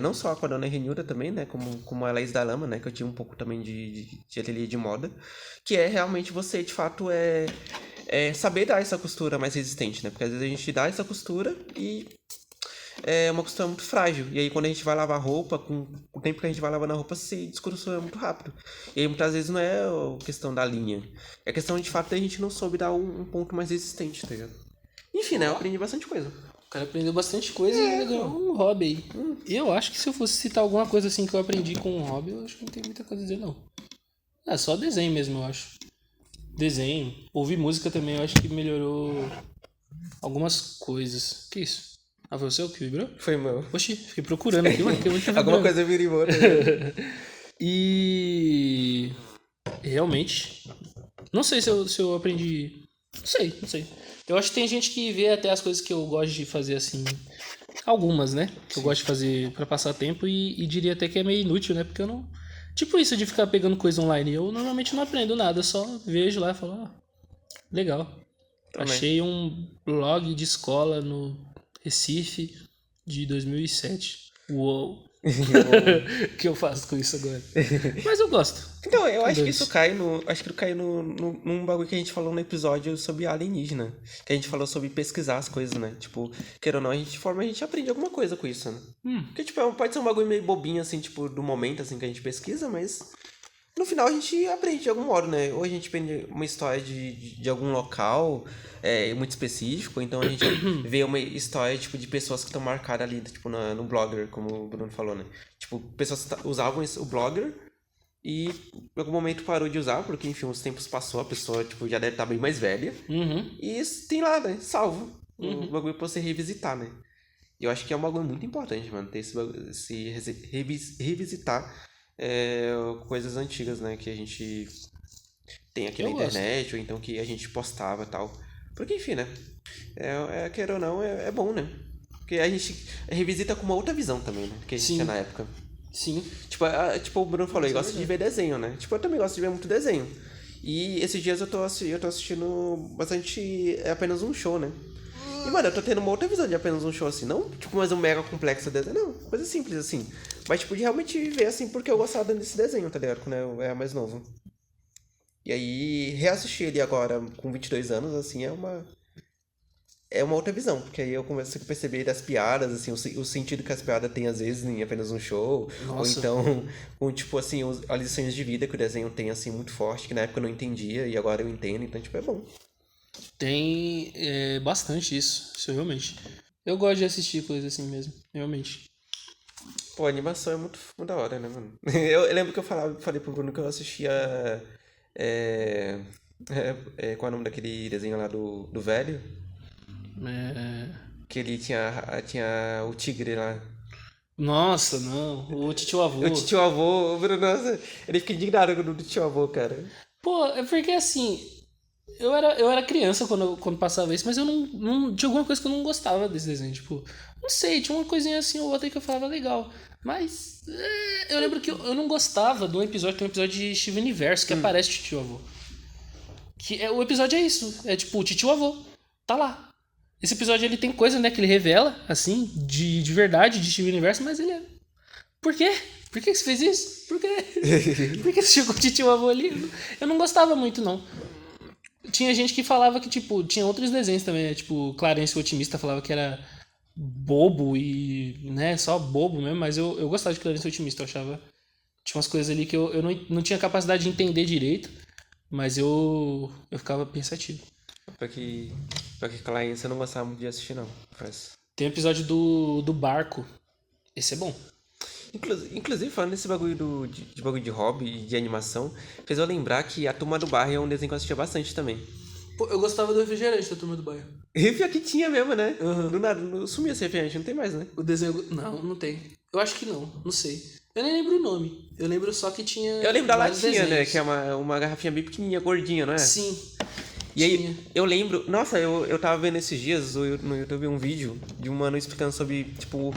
Não só com a dona Renilda também, né? Como a Laís da Lama, né? Que eu tinha um pouco também de ateliê de moda. Que é realmente você, de fato, saber dar essa costura mais resistente, né? Porque às vezes a gente dá essa costura e é uma costura muito frágil. E aí quando a gente vai lavar roupa, com o tempo que a gente vai lavando a roupa, se descostura muito rápido. E aí muitas vezes não é a questão da linha. É a questão de fato da gente não soube dar um ponto mais resistente, tá ligado? Enfim, né? Eu aprendi bastante coisa. O cara aprendeu bastante coisa e ainda ganhou um hobby aí. Eu acho que se eu fosse citar alguma coisa assim que eu aprendi com um hobby, eu acho que não tem muita coisa a dizer, não. É só desenho mesmo, eu acho. Desenho. Ouvir música também, eu acho que melhorou algumas coisas. Que isso? Ah, foi o seu que vibrou? Foi meu. Oxi, fiquei procurando aqui, mano. Alguma coisa vira embora. E realmente, não sei se eu aprendi. Não sei. Eu acho que tem gente que vê até as coisas que eu gosto de fazer assim. Algumas, né? Que eu gosto de fazer pra passar tempo e diria até que é meio inútil, né? Porque eu não. Tipo isso de ficar pegando coisa online. Eu normalmente não aprendo nada, só vejo lá e falo, legal. Também. Achei um blog de escola no Recife de 2007. Uou. que eu faço com isso agora. Mas eu gosto. Então, eu acho que isso cai no. Acho que cai num bagulho que a gente falou no episódio sobre alienígena. Que a gente falou sobre pesquisar as coisas, né? Tipo, queira ou não, a gente aprende alguma coisa com isso, né? Porque, tipo, pode ser um bagulho meio bobinho, assim, tipo, do momento, assim, que a gente pesquisa, mas. No final a gente aprende de algum modo, né? Ou a gente aprende uma história de algum local muito específico, ou então a gente vê uma história, tipo, de pessoas que estão marcadas ali, tipo, no Blogger, como o Bruno falou, né? Tipo, pessoas que usavam o Blogger e em algum momento parou de usar, porque, enfim, os tempos passou, a pessoa, tipo, já deve estar bem mais velha. E isso tem lá, né? Salvo. O bagulho pra você revisitar, né? E eu acho que é um bagulho muito importante, mano, ter revisitar coisas antigas, né? Que a gente tem aqui na internet, ou então que a gente postava e tal. Porque, enfim, né? Queira ou não, é bom, né? Porque a gente revisita com uma outra visão também, né? Que a gente tinha na época. Sim. Tipo o Bruno falou, ele gosta de ver desenho, né? Tipo, eu também gosto de ver muito desenho. E esses dias eu tô assistindo bastante Apenas um Show, né? E, mano, eu tô tendo uma outra visão de Apenas um Show, assim. Não, tipo, mais um mega complexo desenho. Não, coisa simples, assim. Mas, tipo, de realmente ver, assim, porque eu gostava desse desenho, tá ligado? Quando eu era mais novo. E aí, reassistir ele agora, com 22 anos, assim, é uma outra visão. Porque aí eu começo a perceber das piadas, assim, o sentido que as piadas têm, às vezes, em Apenas um Show. Nossa. Ou então, com, tipo, assim, as lições de vida que o desenho tem, assim, muito forte, que na época eu não entendia e agora eu entendo. Então, tipo, é bom. Tem bastante isso realmente. Eu gosto de assistir coisas assim mesmo, realmente. Pô, a animação é muito da hora, né, mano? Eu lembro que eu falei pro Bruno que eu assistia. Qual é o nome daquele desenho lá do velho? É... Que ele tinha o tigre lá. Nossa, não. O titio avô. O tio avô, o Bruno, nossa, ele fica indignado com o do tio avô, cara. Pô, é porque assim. Eu era criança quando passava isso, mas eu não. Tinha alguma coisa que eu não gostava desse desenho. Tipo, não sei, tinha uma coisinha assim ou outra que eu falava legal. Mas. Eu lembro que eu não gostava de um episódio, tem um episódio de Steven Universo que aparece o titio avô. O episódio é isso. É tipo, o titio avô. Tá lá. Esse episódio ele tem coisa, né, que ele revela, assim, de verdade, de Steven Universo, mas ele é. Por quê? Por que você fez isso? Por quê? Por que você chegou o titio avô ali? Eu não gostava muito, não. Tinha gente que falava que, tipo, tinha outros desenhos também, né? Tipo, Clarence o Otimista falava que era bobo e, né, só bobo mesmo, mas eu gostava de Clarence o Otimista, eu achava. Tinha umas coisas ali que eu não tinha capacidade de entender direito, mas eu ficava pensativo. Pra que Clarence eu não gostava muito de assistir, não. Confesso. Tem o episódio do barco. Esse é bom. Inclusive, falando nesse bagulho de bagulho de hobby e de animação, fez eu lembrar que a Turma do Barry é um desenho que eu assistia bastante também. Pô, eu gostava do refrigerante da Turma do Bairro. E pior que tinha mesmo, né? Do nada, sumiu esse refrigerante, não tem mais, né? O desenho. Não tem. Eu acho que não sei. Eu nem lembro o nome. Eu lembro só que tinha. Eu lembro da vários latinha, né? desenhos. Que é uma garrafinha bem pequenininha, gordinha, não é? Sim. E aí, tinha. eu lembro... Nossa, eu tava vendo esses dias no YouTube um vídeo de um mano explicando sobre, tipo...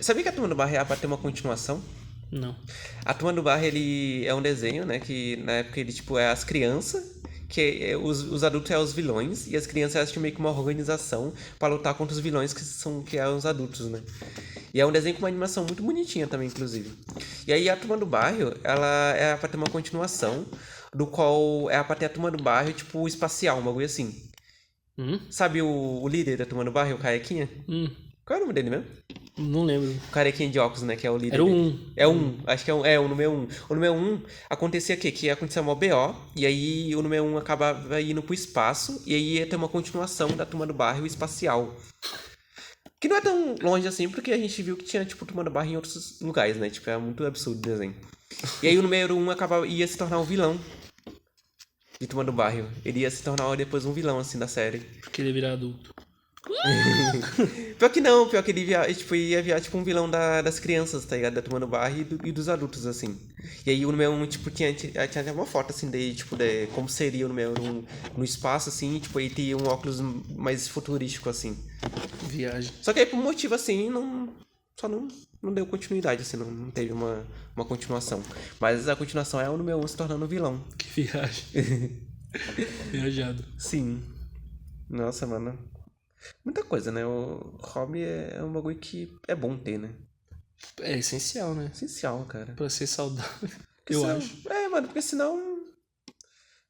Sabia que a Turma do Barry era pra ter uma continuação? Não. A Turma do Barry, ele é um desenho, né? Que na época ele, tipo, é as crianças... Que os adultos é os vilões. E as crianças elas tinham meio que uma organização pra lutar contra os vilões que eram os adultos, né? E é um desenho com uma animação muito bonitinha também, inclusive. E aí a Turma do Bairro, ela é pra ter uma continuação, do qual é pra ter a Turma do Bairro, tipo, espacial, um bagulho assim. Sabe o líder da Turma do Bairro, o Carequinha? Qual é o nome dele mesmo? Não lembro. O Carequinha de óculos, né, que é o líder Era o dele. 1. É o 1, acho que é o número 1. O número 1 acontecia o quê? Que acontecia uma BO, e aí o número 1 acabava indo pro espaço, e aí ia ter uma continuação da Turma do Bairro espacial. Que não é tão longe assim, porque a gente viu que tinha, tipo, Turma do Bairro em outros lugares, né? Tipo, é muito absurdo o desenho. E aí o número 1 ia se tornar um vilão de Turma do Bairro. Ele ia se tornar depois um vilão, assim, da série. Porque ele ia virar adulto. Pior que não, pior que ele ia virar tipo um vilão das crianças, tá ligado? Da Turma do Bairro e dos adultos, assim. E aí o número 1, tipo, tinha até uma foto, assim, tipo, de como seria o número 1 no espaço, assim, tipo, aí tinha um óculos mais futurístico, assim. Viagem. Só que aí por um motivo, assim, só não deu continuidade, assim, não teve uma continuação. Mas a continuação é o número 1 se tornando vilão. Que viagem. Viajado. Sim. Nossa, mano. Muita coisa, né? O hobby é um bagulho que é bom ter, né? É essencial, né? Essencial, cara. Pra ser saudável, Porque eu senão- acho. mano, porque senão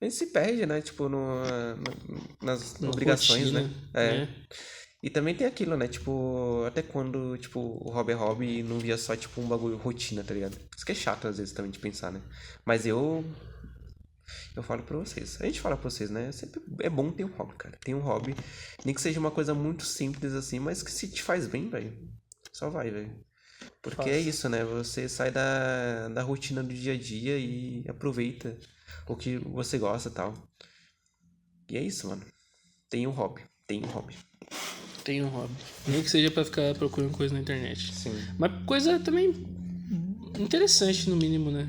a gente se perde, né? Tipo, nas Uma obrigações, rotina, né? né? E também tem aquilo, né? Tipo, até quando, tipo, o hobby é hobby e não via só, tipo, um bagulho rotina, tá ligado? Isso que é chato, às vezes, também de pensar, né? Mas eu falo pra vocês. A gente fala pra vocês, né? Sempre é bom ter um hobby, cara. Tem um hobby. Nem que seja uma coisa muito simples assim, mas que se te faz bem, velho. Só vai, velho. Porque é Fácil. isso, né? Você sai da rotina do dia a dia e aproveita o que você gosta e tal. E é isso, mano. Tem um hobby. Tem um hobby. Tem um hobby. Nem que seja pra ficar procurando coisa na internet. Sim. Mas coisa também interessante, no mínimo, né?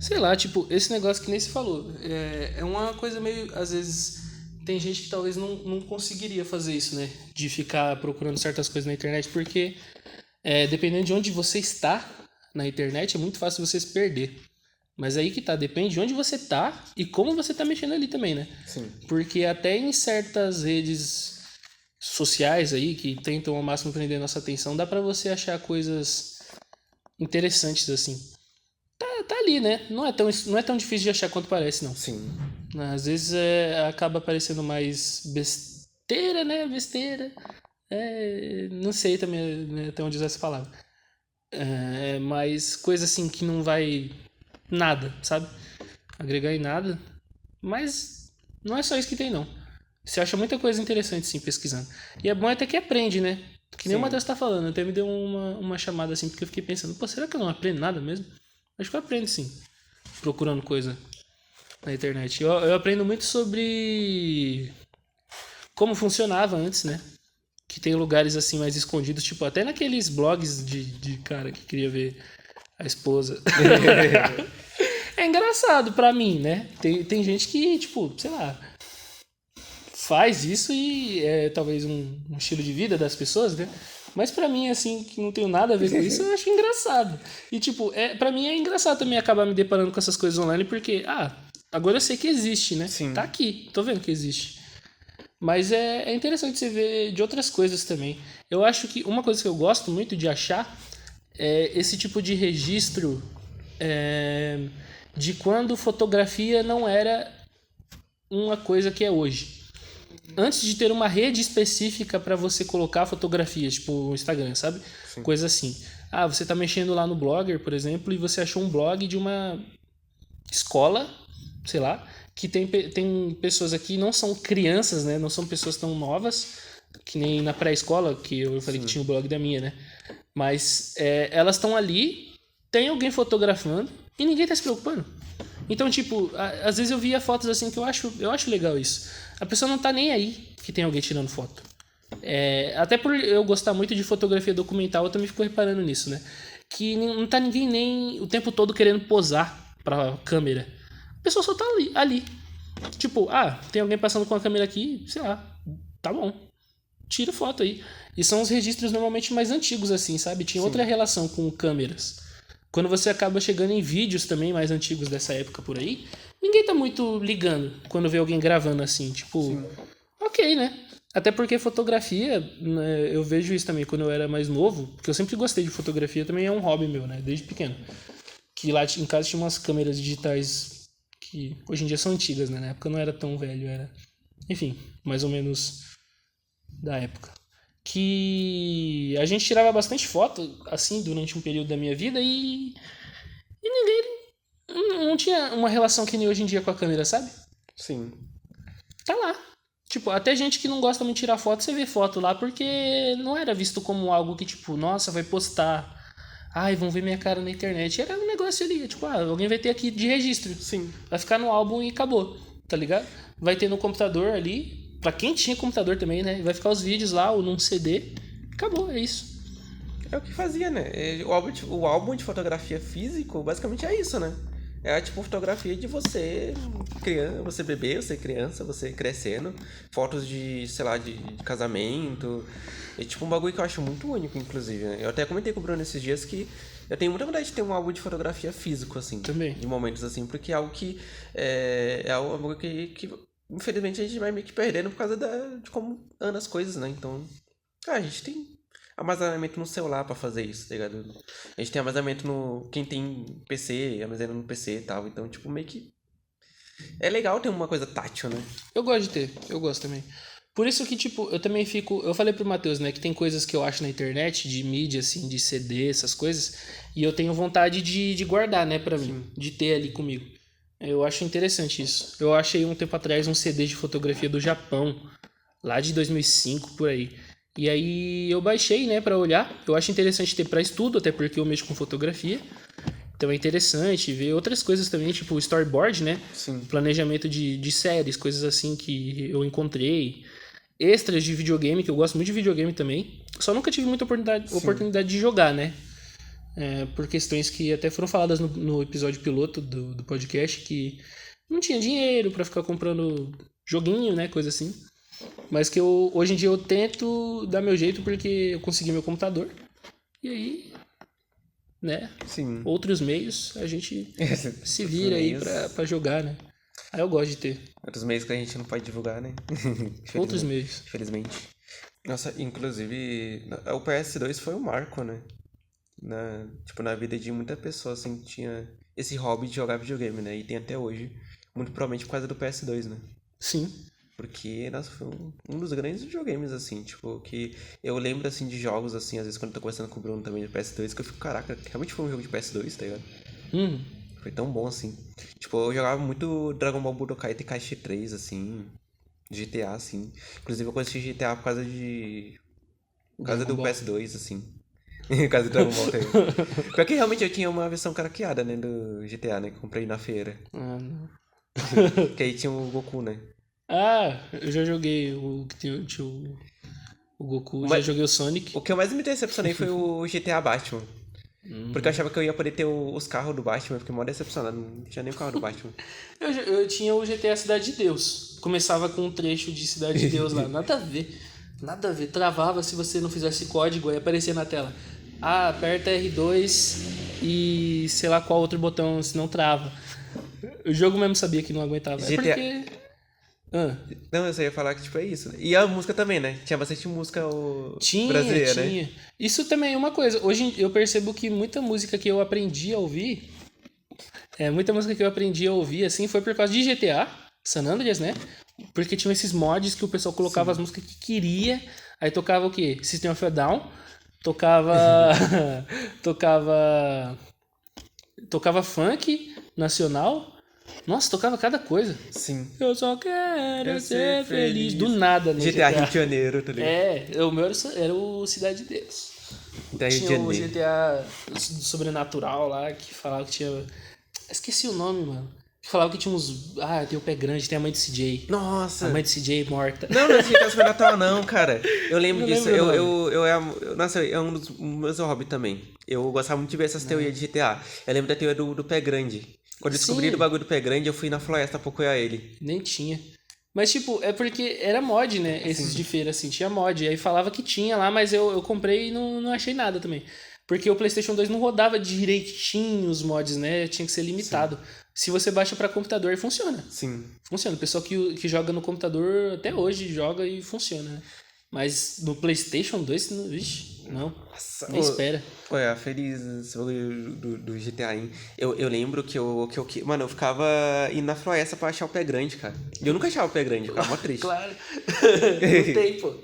Sei lá, tipo, esse negócio que nem se falou. É uma coisa meio. Às vezes. Tem gente que talvez não conseguiria fazer isso, né? De ficar procurando certas coisas na internet, porque dependendo de onde você está na internet, é muito fácil você se perder. Mas aí que tá, depende de onde você tá e como você tá mexendo ali também, né? Sim. Porque até em certas redes sociais aí que tentam ao máximo prender nossa atenção, dá pra você achar coisas interessantes assim. Tá ali, né? Não é tão difícil de achar quanto parece, não. Sim. Às vezes acaba parecendo mais besteira, né? Besteira. Não sei também, né, até onde usar essa palavra. Mas coisa assim que não vai nada, sabe? Agregar em nada. Mas não é só isso que tem, não. Você acha muita coisa interessante, sim, pesquisando. E é bom até que aprende, né? Que nem o Sim. Matheus tá falando. Até me deu uma chamada assim, porque eu fiquei pensando, pô, será que eu não aprendo nada mesmo? Acho que eu aprendo, sim. Procurando coisa na internet. Eu aprendo muito sobre como funcionava antes, né? Que tem lugares assim mais escondidos, tipo, até naqueles blogs de cara que queria ver a esposa. É engraçado pra mim, né? Tem gente que, tipo, sei lá, faz isso e é talvez um estilo de vida das pessoas, né? Mas pra mim, assim, que não tenho nada a ver com isso, eu acho engraçado. E, tipo, pra mim é engraçado também acabar me deparando com essas coisas online, porque, agora eu sei que existe, né? Sim. Tá aqui, tô vendo que existe. Mas é interessante você ver de outras coisas também. Eu acho que uma coisa que eu gosto muito de achar é esse tipo de registro de quando fotografia não era uma coisa que é hoje. Antes de ter uma rede específica para você colocar fotografias, tipo o Instagram, sabe? Sim. Coisa assim. Você tá mexendo lá no Blogger, por exemplo, e você achou um blog de uma escola, sei lá, que tem pessoas aqui, não são crianças, né? Não são pessoas tão novas, que nem na pré-escola, que eu falei que tinha o blog da minha, né? Mas elas estão ali, tem alguém fotografando e ninguém tá se preocupando. Então, tipo, às vezes eu via fotos assim que eu acho legal isso. A pessoa não tá nem aí que tem alguém tirando foto. Até por eu gostar muito de fotografia documental, eu também fico reparando nisso, né? Que não tá ninguém nem o tempo todo querendo posar pra câmera. A pessoa só tá ali. Tipo, tem alguém passando com a câmera aqui, sei lá, tá bom. Tira foto aí. E são os registros normalmente mais antigos, assim, sabe? Tinha outra relação com câmeras. Quando você acaba chegando em vídeos também mais antigos dessa época por aí, ninguém tá muito ligando quando vê alguém gravando assim, tipo, ok, né? Até porque fotografia, né, eu vejo isso também quando eu era mais novo, porque eu sempre gostei de fotografia, também é um hobby meu, né? Desde pequeno. Que lá em casa tinha umas câmeras digitais que hoje em dia são antigas, né? Na época eu não era tão velho, era... Enfim, mais ou menos da época. Que a gente tirava bastante foto, assim, durante um período da minha vida e ninguém não tinha uma relação que nem hoje em dia com a câmera, sabe? Sim. Tá lá. Tipo, até gente que não gosta muito de tirar foto, você vê foto lá porque não era visto como algo que, tipo, nossa, vai postar. Ai, vão ver minha cara na internet. Era um negócio ali, tipo, alguém vai ter aqui de registro. Sim. Vai ficar no álbum e acabou, tá ligado? Vai ter no computador ali, pra quem tinha computador também, né? Vai ficar os vídeos lá ou num CD. Acabou, é isso. É o que fazia, né? O álbum de fotografia físico, basicamente é isso, né? É tipo fotografia de você criança, você bebê, você criança, você crescendo, fotos de, sei lá, de casamento. É tipo um bagulho que eu acho muito único, inclusive, né? Eu até comentei com o Bruno esses dias que eu tenho muita vontade de ter um álbum de fotografia físico, assim. Também. De momentos assim, porque é algo que é algo que infelizmente a gente vai meio que perdendo por causa de como andam as coisas, né? Então, a gente tem armazenamento no celular pra fazer isso, tá ligado? A gente tem armazenamento no... Quem tem PC, armazena no PC e tal. Então, tipo, meio que... É legal ter uma coisa tátil, né? Eu gosto de ter, eu gosto também. Por isso que, tipo, eu também fico... Eu falei pro Matheus, né, que tem coisas que eu acho na internet, de mídia, assim, de CD, essas coisas, e eu tenho vontade de guardar, né, pra mim, de ter ali comigo. Eu acho interessante isso. Eu achei um tempo atrás um CD de fotografia do Japão, lá de 2005, por aí. E aí eu baixei, né, pra olhar. Eu acho interessante ter pra estudo, até porque eu mexo com fotografia. Então é interessante ver outras coisas também, tipo storyboard, né? Sim. Planejamento de séries, coisas assim que eu encontrei. Extras de videogame, que eu gosto muito de videogame também. Só nunca tive muita oportunidade de jogar, né? Por questões que até foram faladas no episódio piloto do podcast, que não tinha dinheiro pra ficar comprando joguinho, né? Coisa assim. Mas que hoje em dia eu tento dar meu jeito porque eu consegui meu computador. E aí, né? Sim. Outros meios a gente se vira aí pra jogar, né? Aí eu gosto de ter. Outros meios que a gente não pode divulgar, né? Outros meios. Infelizmente. Nossa, inclusive, o PS2 foi um marco, né? Na vida de muita pessoa, assim, que tinha esse hobby de jogar videogame, né? E tem até hoje. Muito provavelmente por causa do PS2, né? Sim. Porque, nossa, foi um dos grandes videogames, assim, tipo, que eu lembro, assim, de jogos, assim, às vezes quando eu tô conversando com o Bruno também de PS2, que eu fico, caraca, realmente foi um jogo de PS2, tá ligado? Foi tão bom, assim. Tipo, eu jogava muito Dragon Ball Budokai Tenkaichi 3, assim, GTA, assim. Inclusive eu conheci GTA por causa do PS2, assim. Por causa do Dragon Ball também. Porque realmente eu tinha uma versão craqueada, né, do GTA, né, que eu comprei na feira. Ah, não. Que aí tinha o Goku, né? Ah, eu já joguei o que tinha o Goku, já joguei o Sonic. O que eu mais me decepcionei foi o GTA Batman. Porque eu achava que eu ia poder ter os carros do Batman, eu fiquei mó decepcionado, não tinha nem o carro do Batman. Eu tinha o GTA Cidade de Deus. Começava com um trecho de Cidade de Deus lá. Nada a ver. Nada a ver. Travava se você não fizesse código, aí aparecia na tela. Ah, aperta R2 e sei lá qual outro botão, senão trava. O jogo mesmo sabia que não aguentava. GTA... É porque... Não, eu só ia falar que tipo é isso. E a música também, né? Tinha bastante música brasileira, tinha. né? Isso também é uma coisa. Hoje eu percebo que muita música que eu aprendi a ouvir... muita música que eu aprendi a ouvir, assim, foi por causa de GTA, San Andreas, né? Porque tinham esses mods que o pessoal colocava as músicas que queria. Aí tocava o quê? System of a Down. Tocava... tocava funk nacional. Nossa, tocava cada coisa. Sim. Eu só quero ser feliz. Do nada, né? GTA Rio de Janeiro, tá ligado? O meu era o Cidade de Deus. Tinha o GTA Sobrenatural lá, que falava que tinha... Esqueci o nome, mano. Que falava que tinha uns... Ah, tem o Pé Grande, tem a mãe de CJ. Nossa! A mãe de CJ morta. Não é GTA Sobrenatural não, cara. Eu lembro disso. Nossa, é um dos meus hobbies também. Eu gostava muito de ver essas teorias de GTA. Eu lembro da teoria do Pé Grande. Quando eu descobri o bagulho do Pé Grande, eu fui na floresta procurar ele. Nem tinha. Mas, tipo, é porque era mod, né? Esses de feira, assim, tinha mod. Aí falava que tinha lá, mas eu comprei e não achei nada também. Porque o PlayStation 2 não rodava direitinho os mods, né? Tinha que ser limitado. Sim. Se você baixa pra computador, funciona. Sim. Funciona. O pessoal que joga no computador até hoje joga e funciona, né? Mas no PlayStation 2, vixe, não. Nossa, nem espera. Ué, feliz esse bagulho do GTA, hein? Eu lembro que mano, eu ficava indo na floresta pra achar o Pé Grande, cara. E eu nunca achava o Pé Grande, eu ficava mó triste. Claro. Não tem, pô.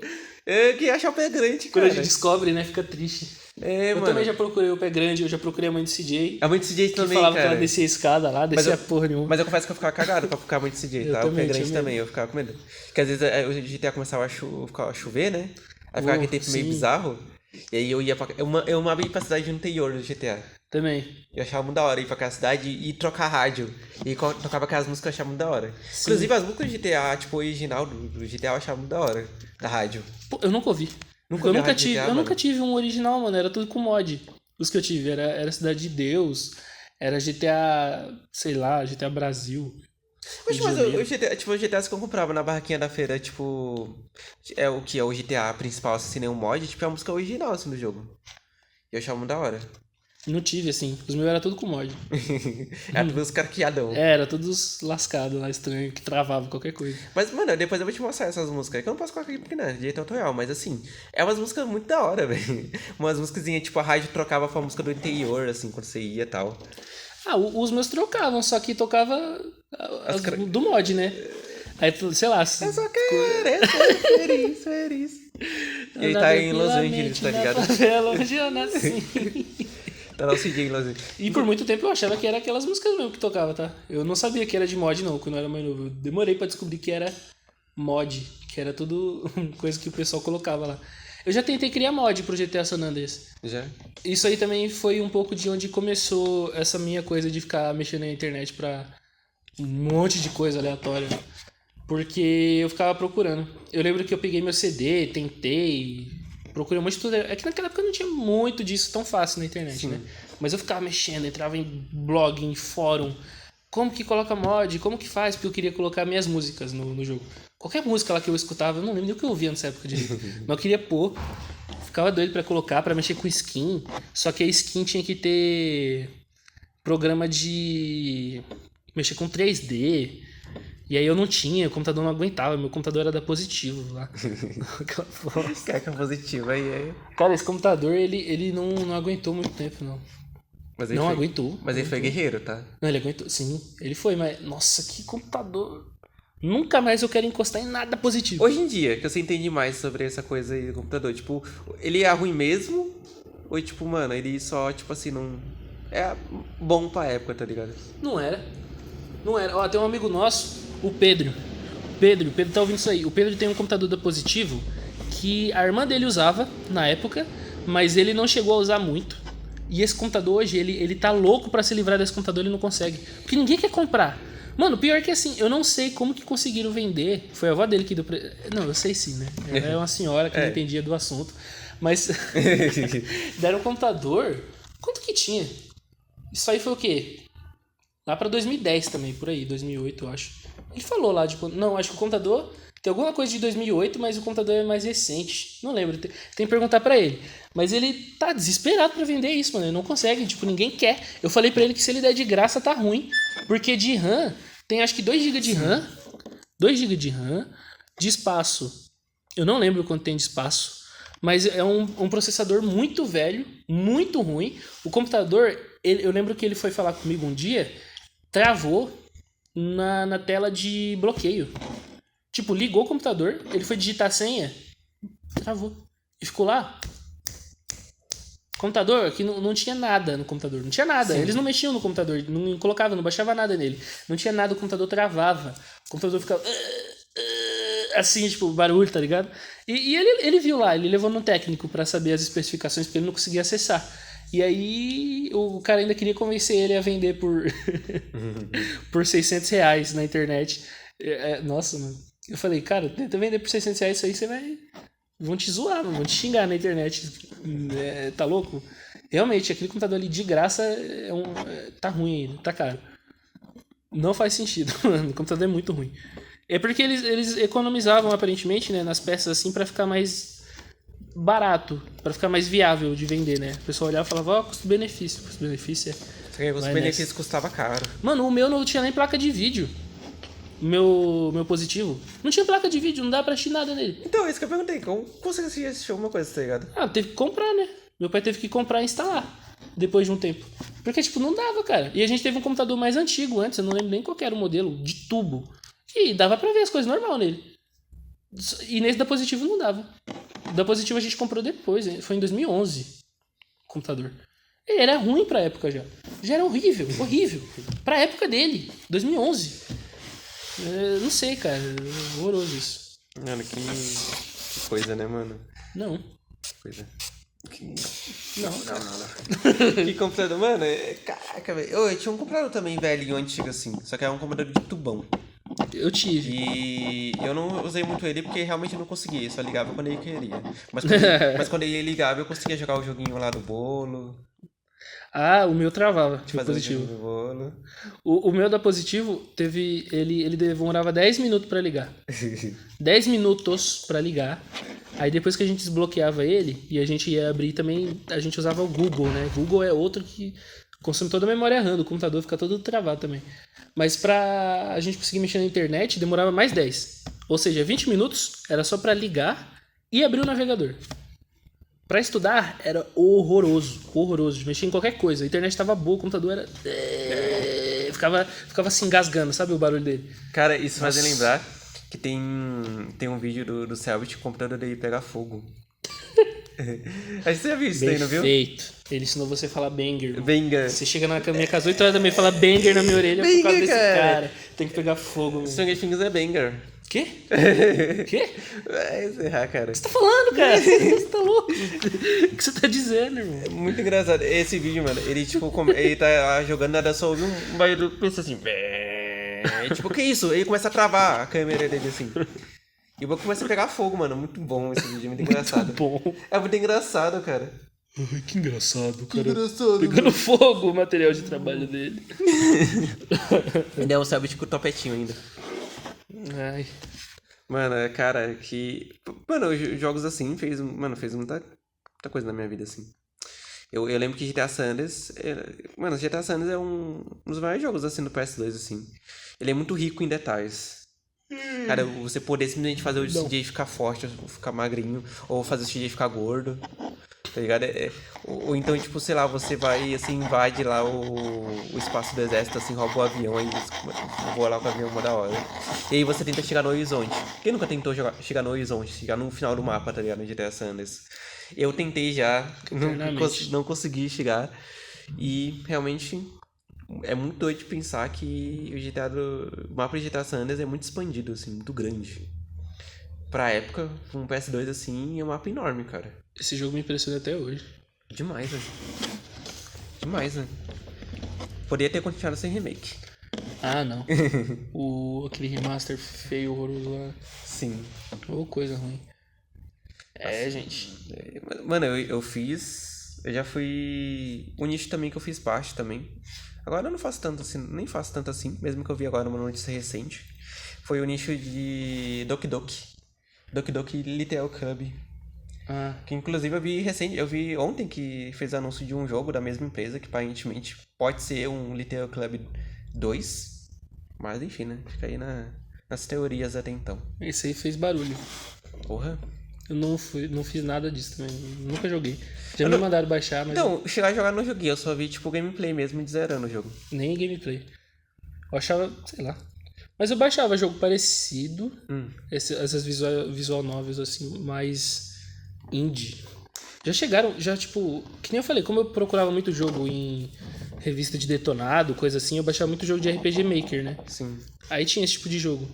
Eu queria achar o Pé Grande, cara. Quando a gente descobre, né, fica triste. Mano. Também já procurei o Pé Grande, eu já procurei a mãe de CJ. A mãe de CJ também, falava cara. que ela descia a escada lá, descia porra nenhuma. Mas eu confesso que eu ficava cagado pra ficar a mãe de CJ, tá? O Pé Grande também, eu ficava com medo. Porque às vezes o GTA começava a chover, né? Aí ficava aquele tempo meio bizarro. E aí eu ia pra... Eu amava ir pra cidade do interior do GTA. Também. Eu achava muito da hora ir pra aquela cidade e trocar rádio. E tocava aquelas músicas eu achava muito da hora. Sim. Inclusive as músicas do GTA, tipo, original do GTA eu achava muito da hora. Da rádio. Pô, eu nunca ouvi. Eu nunca tive um original, mano. Era tudo com mod. Os que eu tive era Cidade de Deus. Era GTA, sei lá, GTA Brasil. Mas o GTA que eu comprava na barraquinha da feira, tipo... É o que é o GTA principal, assim, nenhum mod, tipo, é a música original, assim, do jogo. E eu achava muito da hora. Não tive, assim. Os meus era tudo com mod. Era tudo os carqueadão. Era todos lascados lá, estranho, que travava qualquer coisa. Mas, mano, depois eu vou te mostrar essas músicas. Que eu não posso colocar aqui porque não é direito autoral, mas assim, é umas músicas muito da hora, velho. Umas músicas, tipo, a rádio trocava pra música do interior, assim, quando você ia e tal. Ah, os meus trocavam, só que tocava do mod, né? Aí, sei lá... Eu só quero ser feliz. E aí tá em Los Angeles, tá ligado? Favela onde eu nasci. Tá lá o CJ em Los Angeles. E por muito tempo eu achava que era aquelas músicas mesmo que tocava, tá? Eu não sabia que era de mod, não, quando eu era mais novo. Eu demorei pra descobrir que era mod, que era tudo coisa que o pessoal colocava lá. Eu já tentei criar mod pro GTA San Andreas. Já? Isso aí também foi um pouco de onde começou essa minha coisa de ficar mexendo na internet pra um monte de coisa aleatória. Porque eu ficava procurando. Eu lembro que eu peguei meu CD, tentei, procurei um monte de tudo. É que naquela época não tinha muito disso tão fácil na internet, né? Mas eu ficava mexendo, entrava em blog, em fórum. Como que coloca mod? Como que faz? Porque eu queria colocar minhas músicas no jogo. Qualquer música lá que eu escutava, eu não lembro nem o que eu ouvia nessa época direito. Mas eu queria pôr. Ficava doido pra colocar, pra mexer com skin. Só que a skin tinha que ter programa de mexer com 3D. E aí eu não tinha, o computador não aguentava. Meu computador era da Positivo lá. Aquela foto. Carga positiva aí é. Cara, esse computador, ele não aguentou muito tempo, não. Mas ele Não foi... aguentou. Mas ele foi guerreiro, tá? Não, ele aguentou. Sim, ele foi, mas... Nossa, que computador. Nunca mais eu quero encostar em nada positivo. Hoje em dia, que você entende mais sobre essa coisa aí do computador, tipo, ele é ruim mesmo? Ou, tipo, mano, ele só, tipo assim, não... É bom pra época, tá ligado? Não era. Não era. Ó, tem um amigo nosso, o Pedro. Pedro tá ouvindo isso aí. O Pedro tem um computador da Positivo que a irmã dele usava na época, mas ele não chegou a usar muito. E esse computador hoje, ele tá louco pra se livrar desse computador, ele não consegue. Porque ninguém quer comprar. Mano, pior que assim, eu não sei como que conseguiram vender. Foi a avó dele que deu... Não, eu sei sim, né? Ela é uma senhora que não entendia do assunto. Mas deram um computador... Quanto que tinha? Isso aí foi o quê? Lá pra 2010 também, por aí, 2008 eu acho. Ele falou lá, tipo, não, acho que o computador tem alguma coisa de 2008, mas o computador é mais recente. Não lembro, tem que perguntar pra ele. Mas ele tá desesperado pra vender isso, mano, ele não consegue, tipo, ninguém quer. Eu falei pra ele que se ele der de graça tá ruim, porque de RAM tem acho que 2 GB de RAM, 2 GB de RAM, de espaço. Eu não lembro quanto tem de espaço, mas é um processador muito velho, muito ruim. O computador, eu lembro que ele foi falar comigo um dia, travou na tela de bloqueio. Tipo, ligou o computador, ele foi digitar a senha, travou. E ficou lá. Computador que não tinha nada no computador. Não tinha nada. Sim. Eles não mexiam no computador, não colocavam, não baixava nada nele. Não tinha nada, o computador travava. O computador ficava... assim, tipo, barulho, tá ligado? E ele viu lá, ele levou no técnico pra saber as especificações, porque ele não conseguia acessar. E aí o cara ainda queria convencer ele a vender por por R$600 na internet. Nossa, mano. Eu falei, cara, tenta vender por R$600 isso aí, você vai... Vão te zoar, mano, vão te xingar na internet. Tá louco? Realmente, aquele computador ali de graça tá ruim ainda, tá caro. Não faz sentido, mano. O computador é muito ruim. É porque eles economizavam, aparentemente, né, nas peças assim pra ficar mais barato, pra ficar mais viável de vender, né? O pessoal olhava e falava, ó, custo-benefício. Custo-benefício Custo-benefício custava caro. Mano, o meu não tinha nem placa de vídeo. Meu Positivo. Não tinha placa de vídeo, não dá pra assistir nada nele. Então, isso que eu perguntei. Como você assistiu alguma coisa, tá ligado? Ah, teve que comprar, né? Meu pai teve que comprar e instalar. Depois de um tempo. Porque, tipo, não dava, cara. E a gente teve um computador mais antigo antes. Eu não lembro nem qual era o modelo. De tubo. E dava pra ver as coisas normal nele. E nesse da Positivo não dava. Da Positivo a gente comprou depois. Foi em 2011. O computador. Ele era ruim pra época já. Já era horrível. Horrível. Pra época dele. 2011. Não sei, cara. Horroroso isso. Mano, que coisa, né, mano? Não. Que coisa. Não. Que computador, mano? Caraca, velho. Eu tinha um computador também velhinho, antigo assim. Só que era um computador de tubão. Eu tive. E eu não usei muito ele porque realmente eu não conseguia. Eu só ligava quando ele queria. Mas quando ele ligava, eu conseguia jogar o joguinho lá do bolo. Ah, o meu travava. Tipo, Fazer Positivo. o joguinho do bolo. O meu da Positivo teve. Ele demorava 10 minutos pra ligar. 10 minutos pra ligar. Aí depois que a gente desbloqueava ele, e a gente ia abrir também, a gente usava o Google, né? Google é outro que consome toda a memória RAM do computador, fica todo travado também. Mas pra a gente conseguir mexer na internet, demorava mais 10. Ou seja, 20 minutos era só pra ligar e abrir o navegador. Pra estudar, era horroroso, horroroso. Mexer em qualquer coisa. A internet tava boa, o computador era... Ficava se engasgando, sabe o barulho dele? Cara, isso faz lembrar que tem um vídeo do Selbit, o computador dele pegar fogo. Aí você já viu isso daí, não viu? Perfeito. Ele ensinou você a falar banger. Irmão. Banger. Você chega na minha casa 8 horas da manhã e fala banger na minha orelha por causa desse cara. Tem que pegar fogo. Mano. Stranger Things é banger. Quê? Quê? Vai encerrar, cara. O que você tá falando, cara? Você tá louco? O que você tá dizendo, irmão? É muito engraçado. Esse vídeo, mano, ele tipo, ele tá lá jogando, nada, só ouve um barulho, pensa assim, tipo, o que é isso? Ele começa a travar a câmera dele assim. E o bagulho começa a pegar fogo, mano. Muito bom esse vídeo, muito engraçado. Muito bom. É muito engraçado, cara. Ai, que engraçado, cara. Que engraçado. Pegando fogo o material de trabalho dele. Ainda é um Selbit com o topetinho ainda. Ai. Mano, cara, que... Mano, jogos assim fez muita coisa na minha vida, assim. Eu lembro que GTA San Andreas... Mano, GTA San Andreas é um dos maiores jogos, assim, do PS2, assim. Ele é muito rico em detalhes. Cara, você poder simplesmente fazer o CJ ficar forte, ou ficar magrinho, ou fazer o CJ ficar gordo, tá ligado? Ou então, tipo, sei lá, você vai, assim, invade lá o espaço do exército, assim, rouba o avião, aí voa lá com o avião uma da hora. E aí você tenta chegar no horizonte. Quem nunca tentou chegar no horizonte, chegar no final do mapa, tá ligado? No GTA San Andreas. Eu tentei já, não consegui chegar. E realmente é muito doido de pensar que o mapa de GTA San Andreas é muito expandido, assim, muito grande. Pra época, um PS2 assim, é um mapa enorme, cara. Esse jogo me impressiona até hoje. Demais, né? Demais, né? Poderia ter continuado sem remake. Ah, não. Aquele remaster feio, horroroso lá. Sim. Ou coisa ruim. Gente. Mano, eu fiz... Eu já fui... O nicho também que eu fiz parte também. Agora eu não faço tanto assim, nem faço tanto assim, mesmo que eu vi agora uma notícia recente. Foi o nicho de Doki Doki. Doki Doki Little Club. Ah. Que inclusive eu vi ontem que fez anúncio de um jogo da mesma empresa, que aparentemente pode ser um Little Club 2. Mas enfim, né? Fica aí nas teorias até então. Esse aí fez barulho. Porra. Eu não fiz nada disso também. Nunca joguei. Já me mandaram baixar, mas... Não, chegar a jogar não joguei. Eu só vi tipo gameplay mesmo de zerando o jogo. Nem gameplay. Eu achava, sei lá. Mas eu baixava jogo parecido. Essas visual novels assim, mais indie. Já chegaram, tipo... Que nem eu falei, como eu procurava muito jogo em revista de detonado, coisa assim, eu baixava muito jogo de RPG Maker, né? Sim. Aí tinha esse tipo de jogo.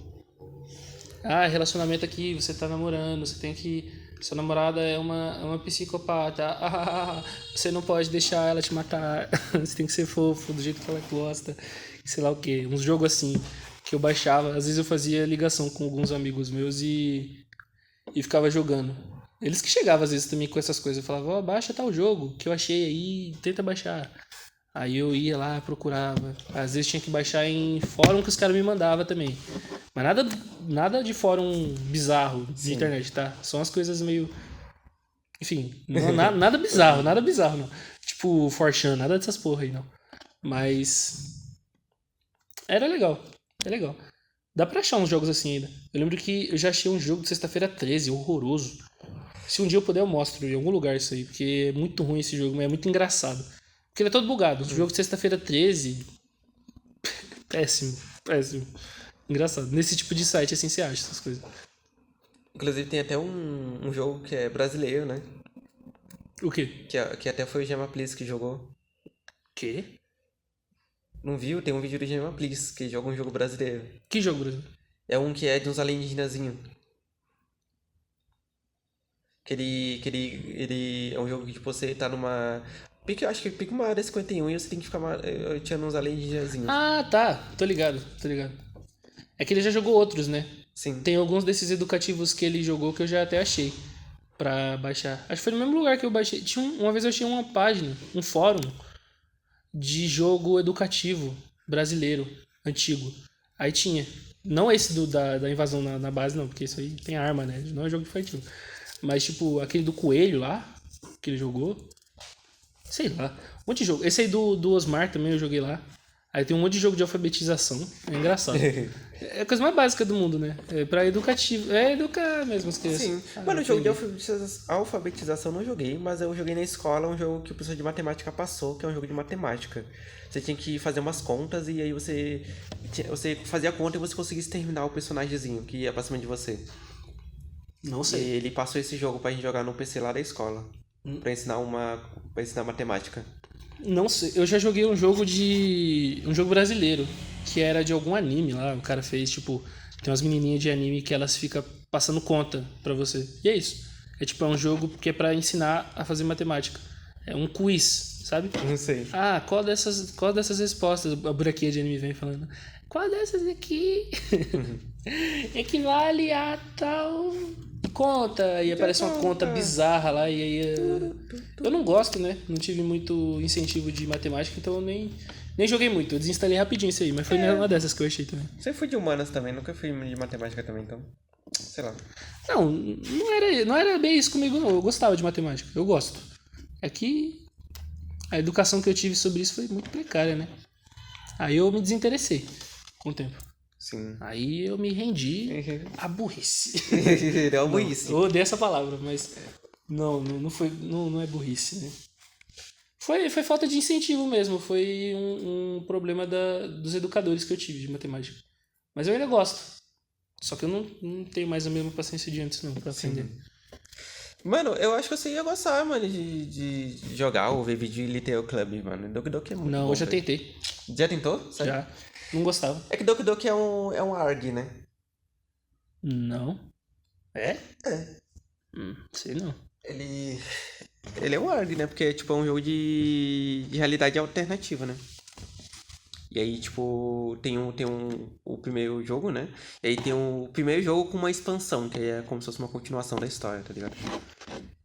Ah, relacionamento aqui, você tá namorando, você tem que... Sua namorada é uma psicopata. Você não pode deixar ela te matar. Você tem que ser fofo, do jeito que ela gosta. Sei lá o quê. Uns jogos assim, que eu baixava. Às vezes eu fazia ligação com alguns amigos meus e ficava jogando. Eles que chegavam às vezes também com essas coisas. Eu falava, baixa tal jogo que eu achei aí, tenta baixar. Aí eu ia lá, procurava. Às vezes tinha que baixar em fórum que os caras me mandavam também. Mas nada de fórum bizarro de internet, tá? São as coisas meio... Enfim, nada bizarro não. Tipo, 4chan, nada dessas porra aí, não. Mas... Era legal. Dá pra achar uns jogos assim ainda. Eu lembro que eu já achei um jogo de sexta-feira 13, horroroso. Se um dia eu puder, eu mostro em algum lugar isso aí. Porque é muito ruim esse jogo, mas é muito engraçado. Porque ele é todo bugado. O jogo de sexta-feira 13... Péssimo. Engraçado. Nesse tipo de site, assim, você acha essas coisas. Inclusive tem até um jogo que é brasileiro, né? O quê? Que até foi o Gema Please que jogou. Quê? Não viu? Tem um vídeo do Gema Please que joga um jogo brasileiro. Que jogo, Brasil? É um que é de uns alienígenazinhos. Que ele é um jogo que tipo, você tá numa... Eu acho que pica uma área 51 e você tem que ficar tirando uns alienígenazinhos. Ah, tá. Tô ligado. É que ele já jogou outros, né? Sim. Tem alguns desses educativos que ele jogou que eu já até achei pra baixar. Acho que foi no mesmo lugar que eu baixei. Uma vez eu achei uma página, um fórum de jogo educativo brasileiro, antigo. Aí tinha. Não esse da invasão na base, não, porque isso aí tem arma, né? Não é jogo infantil. Mas, tipo, aquele do coelho lá, que ele jogou. Sei lá. Um monte de jogo. Esse aí do Osmar também eu joguei lá. Aí tem um monte de jogo de alfabetização. É engraçado. É a coisa mais básica do mundo, né? É pra educativo. É educar mesmo as crianças. Sim. Mano, o jogo de alfabetização eu não joguei, mas eu joguei na escola um jogo que o professor de matemática passou, que é um jogo de matemática. Você tinha que fazer umas contas e aí você fazia a conta e você conseguia exterminar o personagemzinho que ia pra cima de você. Não E sei. ele passou esse jogo pra gente jogar no PC lá da escola. Pra ensinar matemática. Não sei. Eu já joguei um jogo brasileiro. Que era de algum anime lá. O cara fez, tipo... Tem umas menininhas de anime que elas ficam passando conta pra você. E é isso. É tipo, é um jogo que é pra ensinar a fazer matemática. É um quiz, sabe? Não sei. Ah, qual dessas respostas? A buraquinha de anime vem falando. Qual dessas aqui equivale a tal conta? E aparece uma conta bizarra lá. E aí. Eu não gosto, né? Não tive muito incentivo de matemática, então eu nem joguei muito. Eu desinstalei rapidinho isso aí, mas foi uma dessas que eu achei também. Você foi de humanas também, nunca fui de matemática também, então. Sei lá. Não era bem isso comigo, não. Eu gostava de matemática. Eu gosto. É que a educação que eu tive sobre isso foi muito precária, né? Aí eu me desinteressei com o tempo. Sim. Aí eu me rendi à burrice. É uma burrice. Eu odeio essa palavra, mas não é burrice, né? Foi falta de incentivo mesmo. Foi um problema dos educadores que eu tive de matemática. Mas eu ainda gosto. Só que eu não tenho mais a mesma paciência de antes, não, pra aprender. Mano, eu acho que você ia gostar, mano, de jogar ou ver vídeo de Little Club, mano. Doki Doki é muito bom. Não, eu já velho. tentei. Já tentou? Sério? Já. Não gostava. É que Doki Doki é um ARG, né? Não. É? É. Sei não. Ele é um ARG, né? Porque tipo, é um jogo de realidade alternativa, né? E aí, tipo, tem o primeiro jogo, né? E aí tem o primeiro jogo com uma expansão, que é como se fosse uma continuação da história, tá ligado?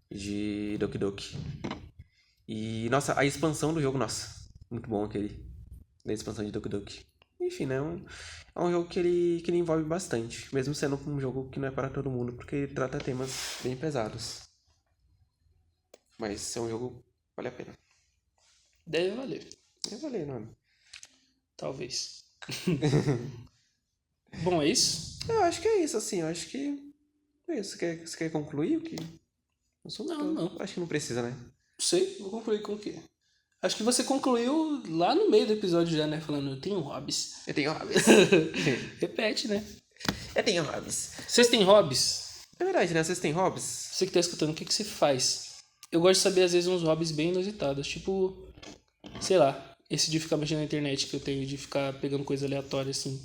De Doki Doki. E, nossa, a expansão do jogo, nossa, muito bom aquele. Da expansão de Doki Doki. Enfim, né? É um jogo que ele envolve bastante. Mesmo sendo um jogo que não é para todo mundo, porque ele trata temas bem pesados. Mas é um jogo que vale a pena. Deve valer. Deve valer, mano. Talvez. Bom, é isso? Eu acho que é isso, assim. Eu acho que é isso. Você quer concluir o que? Não. Acho que não precisa, né? Não sei. Vou concluir com o quê? Acho que você concluiu lá no meio do episódio já, né? Falando, eu tenho hobbies. Eu tenho hobbies. Repete, né? Eu tenho hobbies. Vocês têm hobbies? É verdade, né? Vocês têm hobbies? Você que tá escutando, o que você faz? Eu gosto de saber, às vezes, uns hobbies bem inusitados. Tipo, sei lá, esse de ficar mexendo na internet que eu tenho, de ficar pegando coisa aleatória, assim,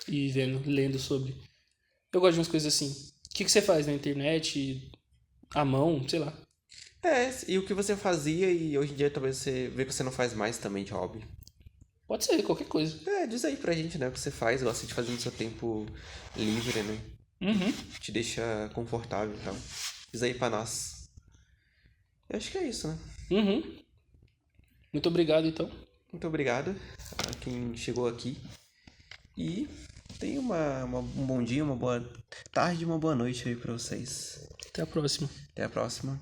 e lendo sobre. Eu gosto de umas coisas assim. O que você faz na internet, à mão, sei lá. E o que você fazia e hoje em dia talvez você vê que você não faz mais também de hobby. Pode ser, qualquer coisa. Diz aí pra gente, né? O que você faz, gosta de fazer no seu tempo livre, né? Te deixa confortável e tal. Diz aí pra nós. Eu acho que é isso, né? Muito obrigado, então. Muito obrigado a quem chegou aqui. E tenha um bom dia, uma boa tarde e uma boa noite aí pra vocês. Até a próxima. Até a próxima.